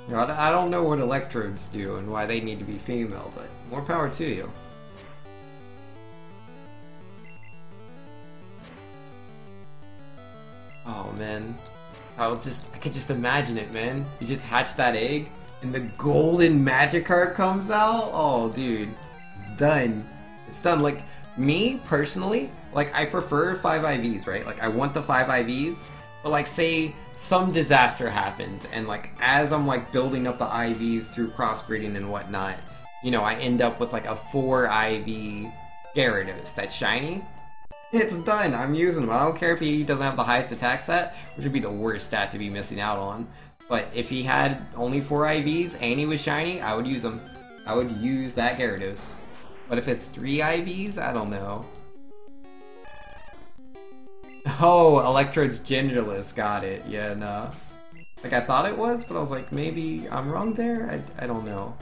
You know, I don't know what Electrodes do and why they need to be female, but more power to you. Oh man, I could just imagine it, man. You just hatch that egg, and the golden Magikarp comes out. Oh, dude, it's done. It's done. Like, me personally, like, I prefer 5 IVs, right? Like, I want the 5 IVs, but like, say some disaster happened, and like, as I'm like building up the IVs through crossbreeding and whatnot, you know, I end up with like a 4 IV Gyarados that's shiny. It's done. I'm using him. I don't care if he doesn't have the highest attack stat, which would be the worst stat to be missing out on. But if he had only 4 IVs and he was shiny, I would use him. I would use that Gyarados. But if it's 3 IVs, I don't know. Oh, Electrode's genderless. Got it. Yeah, no. Like, I thought it was, but I was like, maybe I'm wrong there? I don't know.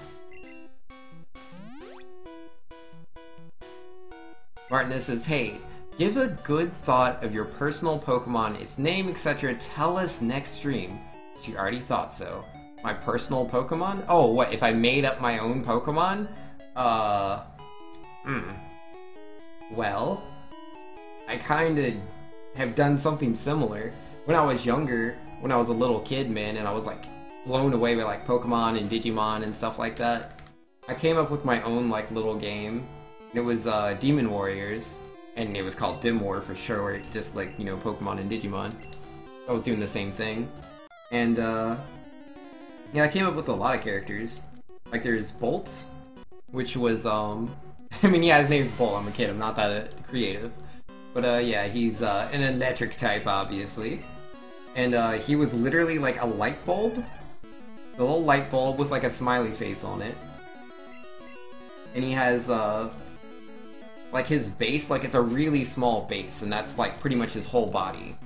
Martinez says, hey, give a good thought of your personal Pokemon, its name, etc. Tell us next stream. So you already thought so. My personal Pokemon? Oh, what, if I made up my own Pokemon? Well, I kinda have done something similar. When I was younger, when I was a little kid, man, and I was like blown away by like Pokemon and Digimon and stuff like that, I came up with my own like little game. It was Demon Warriors, and it was called Dim War for sure, just like, you know, Pokemon and Digimon. I was doing the same thing. And yeah, I came up with a lot of characters. Like, there's Bolt, which was I mean, yeah, his name's Bolt. I'm a kid, I'm not that creative. But yeah, he's an electric type, obviously. And he was literally like a light bulb. A little light bulb with like a smiley face on it. And he has like his base, like it's a really small base, and that's like pretty much his whole body.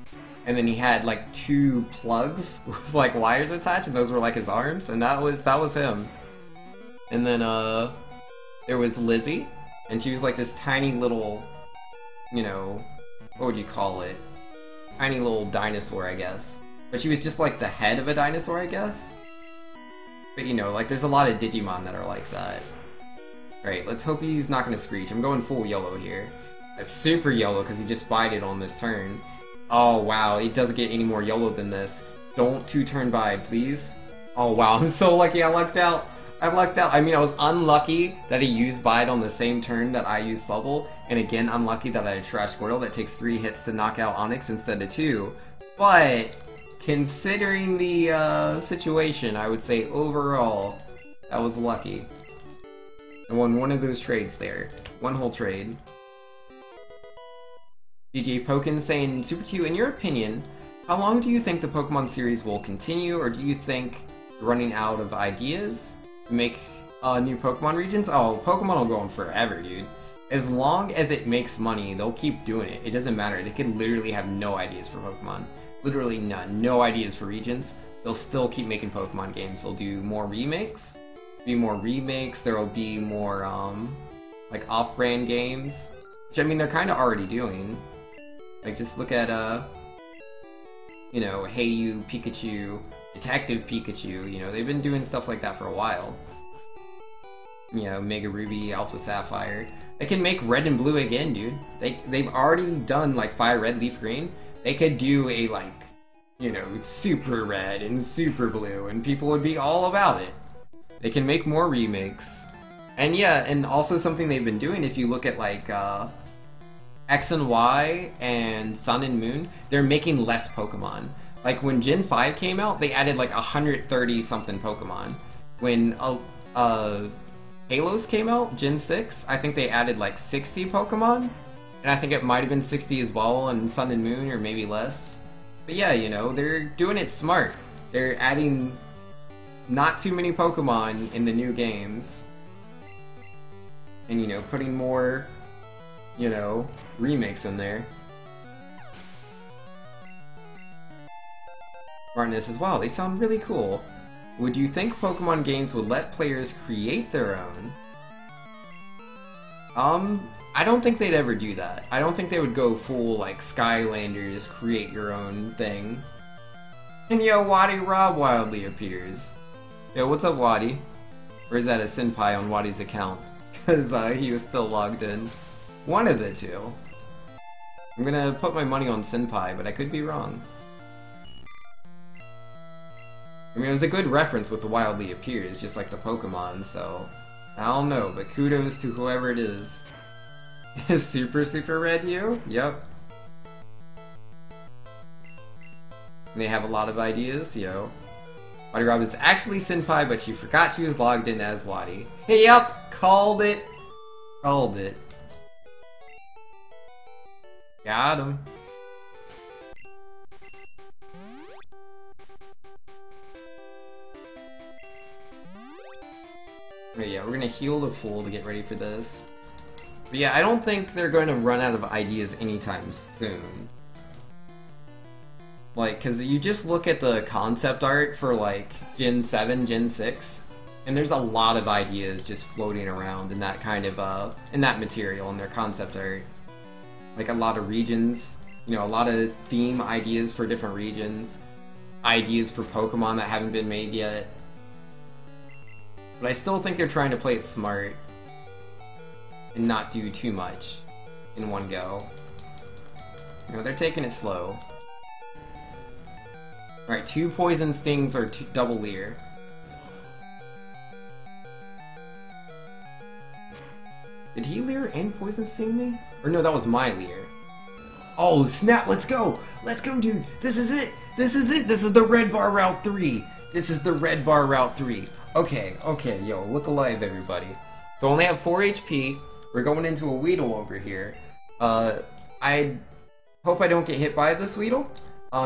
And then he had like 2 plugs with like wires attached, and those were like his arms, and that was him. And then there was Lizzie, and she was like this tiny little, you know, what would you call it? Tiny little dinosaur, I guess. But she was just like the head of a dinosaur, I guess. But you know, like there's a lot of Digimon that are like that. Alright, let's hope he's not gonna Screech. I'm going full yellow here. That's super yellow because he just bided on this turn. Oh wow, it doesn't get any more yellow than this. Don't 2-turn bide, please. Oh wow, I'm so lucky I lucked out. I lucked out. I mean, I was unlucky that he used Bide on the same turn that I used Bubble, and again, unlucky that I had Trash Squirtle that takes 3 hits to knock out Onix instead of 2. But, considering the situation, I would say overall, that was lucky. I won one of those trades there. One whole trade. DJ Pokin saying, Super 2, in your opinion, how long do you think the Pokemon series will continue, or do you think you're running out of ideas to make new Pokemon regions? Oh, Pokemon will go on forever, dude. As long as it makes money, they'll keep doing it. It doesn't matter. They could literally have no ideas for Pokemon. Literally none. No ideas for regions. They'll still keep making Pokemon games. They'll do more remakes. There will be more, like, off-brand games. Which, I mean, they're kind of already doing. Like, just look at, you know, Hey You, Pikachu, Detective Pikachu, you know, they've been doing stuff like that for a while. You know, Mega Ruby, Alpha Sapphire. They can make Red and Blue again, dude. They've already done, like, Fire Red, Leaf Green. They could do a, like, you know, Super Red and Super Blue, and people would be all about it. They can make more remakes. And yeah, and also something they've been doing, if you look at like X and Y and Sun and Moon, they're making less Pokemon. Like when Gen 5 came out, they added like 130 something Pokemon. When Halos came out, Gen 6, I think they added like 60 Pokemon. And I think it might have been 60 as well on Sun and Moon, or maybe less. But yeah, you know, they're doing it smart. They're adding not too many Pokemon in the new games. And, you know, putting more, you know, remakes in there. Smartness as well, they sound really cool. Would you think Pokemon games would let players create their own? I don't think they'd ever do that. I don't think they would go full, like, Skylanders, create your own thing. And yo, Waddy Rob wildly appears. Yo, what's up, Waddy? Or is that a senpai on Waddy's account? Because he was still logged in. One of the two. I'm gonna put my money on senpai, but I could be wrong. I mean, it was a good reference with the wildly appears, just like the Pokemon, so... I don't know, but kudos to whoever it is. Is Super Red you? Yep. And they have a lot of ideas, yo. Waddy Rob is actually senpai, but she forgot she was logged in as Waddy. Yep! Called it! Called it. Got him. But yeah, we're gonna heal the Fool to get ready for this. But yeah, I don't think they're going to run out of ideas anytime soon. Like, cause you just look at the concept art for like Gen 7, Gen 6, and there's a lot of ideas just floating around in that kind of, in that material, in their concept art. Like a lot of regions, you know, a lot of theme ideas for different regions, ideas for Pokemon that haven't been made yet. But I still think they're trying to play it smart and not do too much in one go. You know, they're taking it slow. Alright, 2 Poison Stings or double Leer. Did he Leer and Poison Sting me? Or no, that was my Leer. Oh, snap, let's go! Let's go, dude! This is it! This is it! This is the Red Bar Route 3! This is the Red Bar Route 3. Okay, okay, yo, look alive, everybody. So I only have 4 HP. We're going into a Weedle over here. I hope I don't get hit by this Weedle.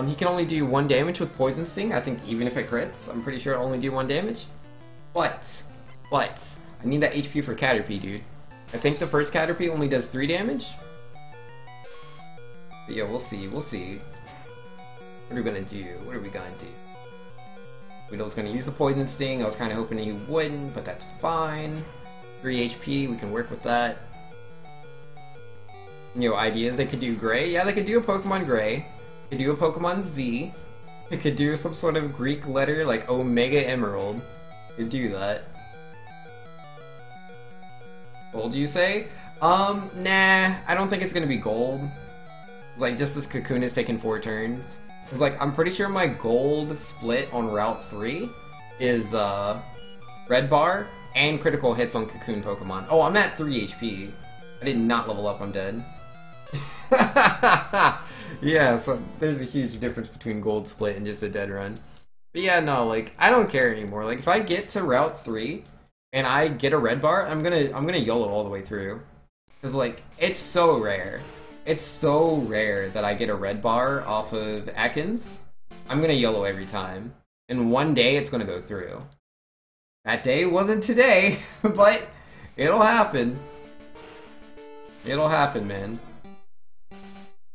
He can only do 1 damage with Poison Sting. I think even if it crits, I'm pretty sure it'll only do 1 damage. But, I need that HP for Caterpie, dude. I think the first Caterpie only does 3 damage. But yeah, we'll see, we'll see. What are we gonna do? What are we gonna do? Weedle's gonna use the Poison Sting. I was kinda hoping he wouldn't, but that's fine. 3 HP, we can work with that. You know, ideas, they could do Gray. Yeah, they could do a Pokemon Gray. They could do a Pokemon Z. They could do some sort of Greek letter like Omega Emerald. They could do that. Gold, you say? Nah, I don't think it's gonna be gold. It's like, just this Cocoon is taking 4 turns. Cause like, I'm pretty sure my gold split on Route 3 is, Red Bar and critical hits on Cocoon Pokemon. Oh, I'm at 3 HP. I did not level up, I'm dead. Yeah, so there's a huge difference between gold split and just a dead run. But yeah, no, like, I don't care anymore. Like, if I get to Route 3 and I get a Red Bar, I'm gonna YOLO all the way through. Cause like, it's so rare. It's so rare that I get a Red Bar off of Ekans. I'm gonna YOLO every time. And one day it's gonna go through. That day wasn't today, but it'll happen. It'll happen, man.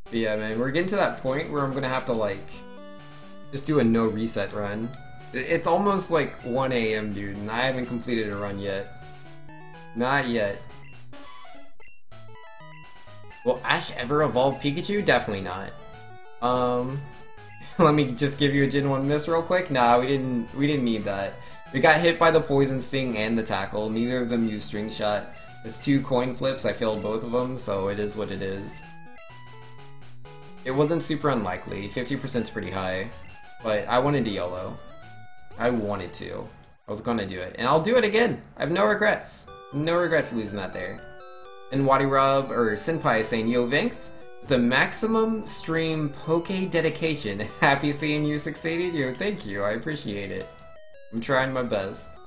But yeah, man, we're getting to that point where I'm gonna have to, like, just do a no reset run. It's almost like 1 AM, dude, and I haven't completed a run yet. Not yet. Will Ash ever evolve Pikachu? Definitely not. Let me just give you a Gen 1 miss real quick. Nah, we didn't need that. We got hit by the Poison Sting and the Tackle. Neither of them used String Shot. It's 2 coin flips, I failed both of them, so it is what it is. It wasn't super unlikely, 50% is pretty high, but I wanted to YOLO. I wanted to. I was gonna do it, and I'll do it again! I have no regrets! No regrets losing that there. And Wadi Rub, or Senpai, is saying, yo, Vinx, the maximum stream poke dedication. Happy seeing you succeeded. Yo, thank you. I appreciate it. I'm trying my best.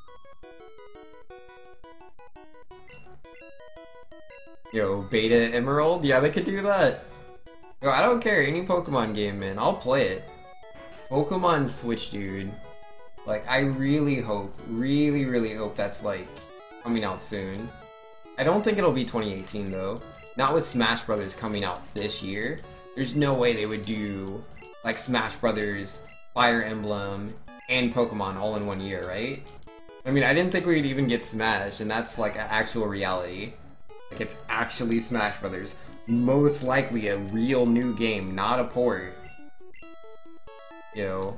Yo, Beta Emerald? Yeah, they could do that. Yo, I don't care. Any Pokemon game, man. I'll play it. Pokemon Switch, dude. Like, I really hope, really hope that's, like, coming out soon. I don't think it'll be 2018, though. Not with Smash Brothers coming out this year. There's no way they would do, like, Smash Brothers, Fire Emblem, and Pokemon all in 1 year, right? I mean, I didn't think we'd even get Smash, and that's, like, an actual reality. Like, it's actually Smash Brothers. Most likely a real new game, not a port. Yo,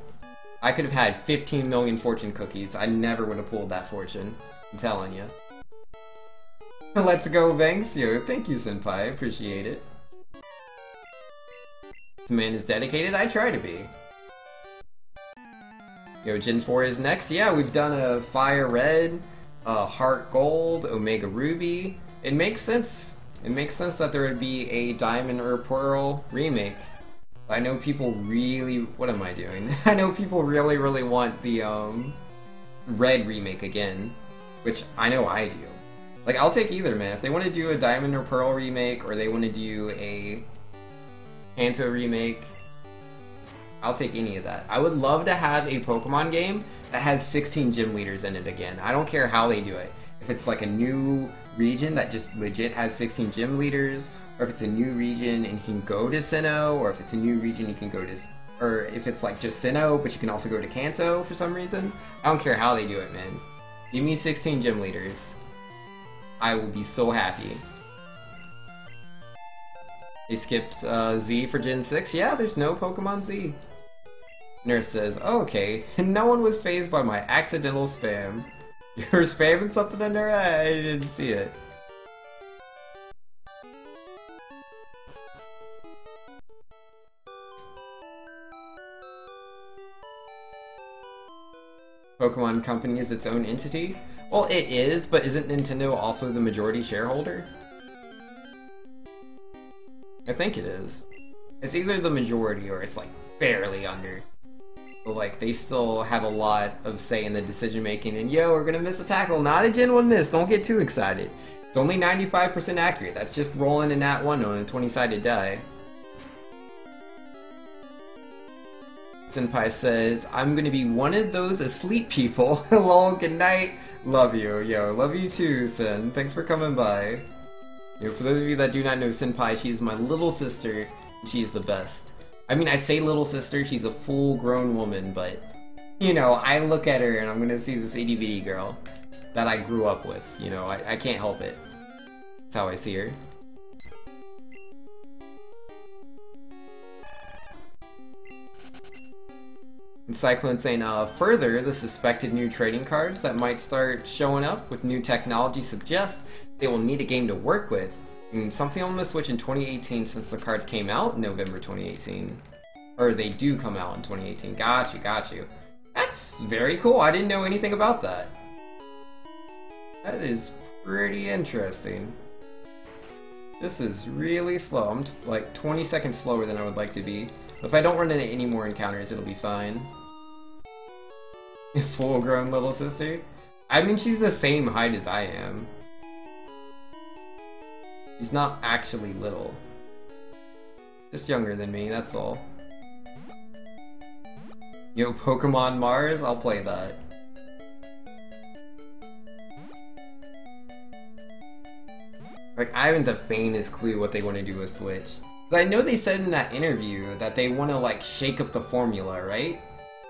I could have had 15 million fortune cookies. I never would have pulled that fortune. I'm telling you. Let's go, Vanks. Yo, thank you, Senpai. I appreciate it. This man is dedicated. I try to be. Yo, Gen 4 is next. Yeah, we've done a Fire Red, Heart Gold, Omega Ruby. It makes sense. It makes sense that there would be a Diamond or Pearl remake. I know people really... What am I doing? I know people really want the Red remake again, which I know I do. Like, I'll take either, man. If they want to do a Diamond or Pearl remake, or they want to do a Kanto remake, I'll take any of that. I would love to have a Pokemon game that has 16 gym leaders in it again. I don't care how they do it. If it's like a new region that just legit has 16 gym leaders, or if it's a new region and you can go to Sinnoh, or if it's a new region you can go to... Or if it's like just Sinnoh, but you can also go to Kanto for some reason. I don't care how they do it, man. Give me 16 gym leaders. I will be so happy. They skipped Z for Gen 6? Yeah, there's no Pokemon Z. Nurse says, oh, okay, no one was fazed by my accidental spam. You were spamming something in there? I didn't see it. Pokemon Company is its own entity? Well, it is, but isn't Nintendo also the majority shareholder? I think it is. It's either the majority or it's like barely under. But like, they still have a lot of say in the decision making, and yo, we're gonna miss a tackle, not a Gen 1 miss, don't get too excited. It's only 95% accurate, that's just rolling a nat 1 on a 20-sided die. Senpai says, I'm gonna be one of those asleep people. Hello, good night. Love you, yo. Love you too, Sen. Thanks for coming by. You know, for those of you that do not know Senpai, she's my little sister, and she's the best. I mean, I say little sister, she's a full-grown woman, but, you know, I look at her and I'm gonna see this itty-bitty girl that I grew up with, you know, I can't help it. That's how I see her. And Cyclone saying, further, the suspected new trading cards that might start showing up with new technology suggests they will need a game to work with. And something on the Switch in 2018 since the cards came out in November 2018. Or they do come out in 2018. Got you. That's very cool. I didn't know anything about that. That is pretty interesting. This is really slow. I'm like 20 seconds slower than I would like to be. If I don't run into any more encounters, it'll be fine. Full-grown little sister? I mean, she's the same height as I am. She's not actually little. Just younger than me, that's all. Yo, Pokemon Mars? I'll play that. Like, I haven't the faintest clue what they want to do with Switch. But I know they said in that interview that they want to, like, shake up the formula, right?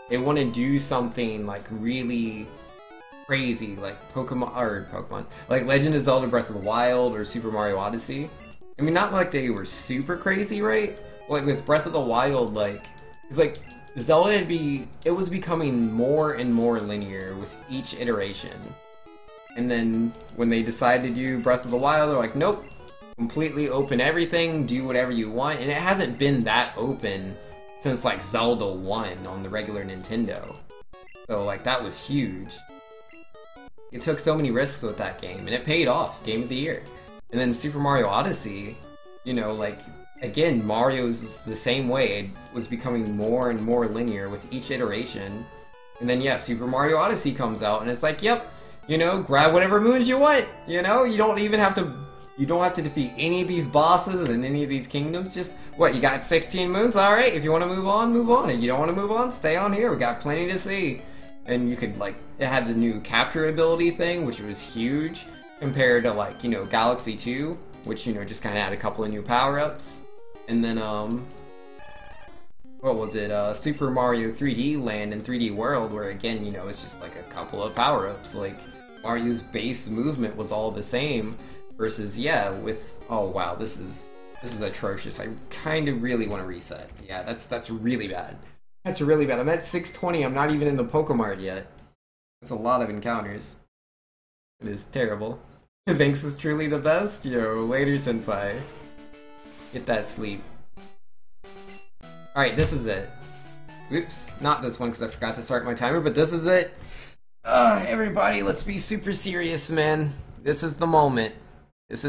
They want to do something, like, really crazy, like Pokemon, like Legend of Zelda Breath of the Wild or Super Mario Odyssey. I mean, not like they were super crazy, right? Like, with Breath of the Wild, like, it's like, Zelda it was becoming more and more linear with each iteration. And then, when they decided to do Breath of the Wild, they're like, nope. Completely open everything, do whatever you want, and it hasn't been that open since like Zelda 1 on the regular Nintendo. So like that was huge. it took so many risks with that game, and it paid off. Game of the year. And then Super Mario Odyssey, you know, like, again, Mario's the same way. It was becoming more and more linear with each iteration. And then, yeah, Super Mario Odyssey comes out, and it's like, yep, you know, grab whatever moons you want, you know? You don't have to defeat any of these bosses and any of these kingdoms. Just, what, you got 16 moons? Alright, if you want to move on, move on. If you don't want to move on, stay on here. We got plenty to see. And you could, like, it had the new capture ability thing, which was huge, compared to, like, you know, Galaxy 2, which, you know, just kind of had a couple of new power-ups. And then, what was it, Super Mario 3D Land and 3D World, where, again, you know, it's just, like, a couple of power-ups. Like, Mario's base movement was all the same, versus, yeah, with, oh, wow, this is atrocious. I kind of really want to reset. Yeah, that's really bad. That's really bad. I'm at 620. I'm not even in the Pokemart yet. That's a lot of encounters. It is terrible. Vinx is truly the best? Yo, later, senpai. Get that sleep. Alright, this is it. Oops, not this one because I forgot to start my timer, but this is it. Everybody, let's be super serious, man. This is the moment.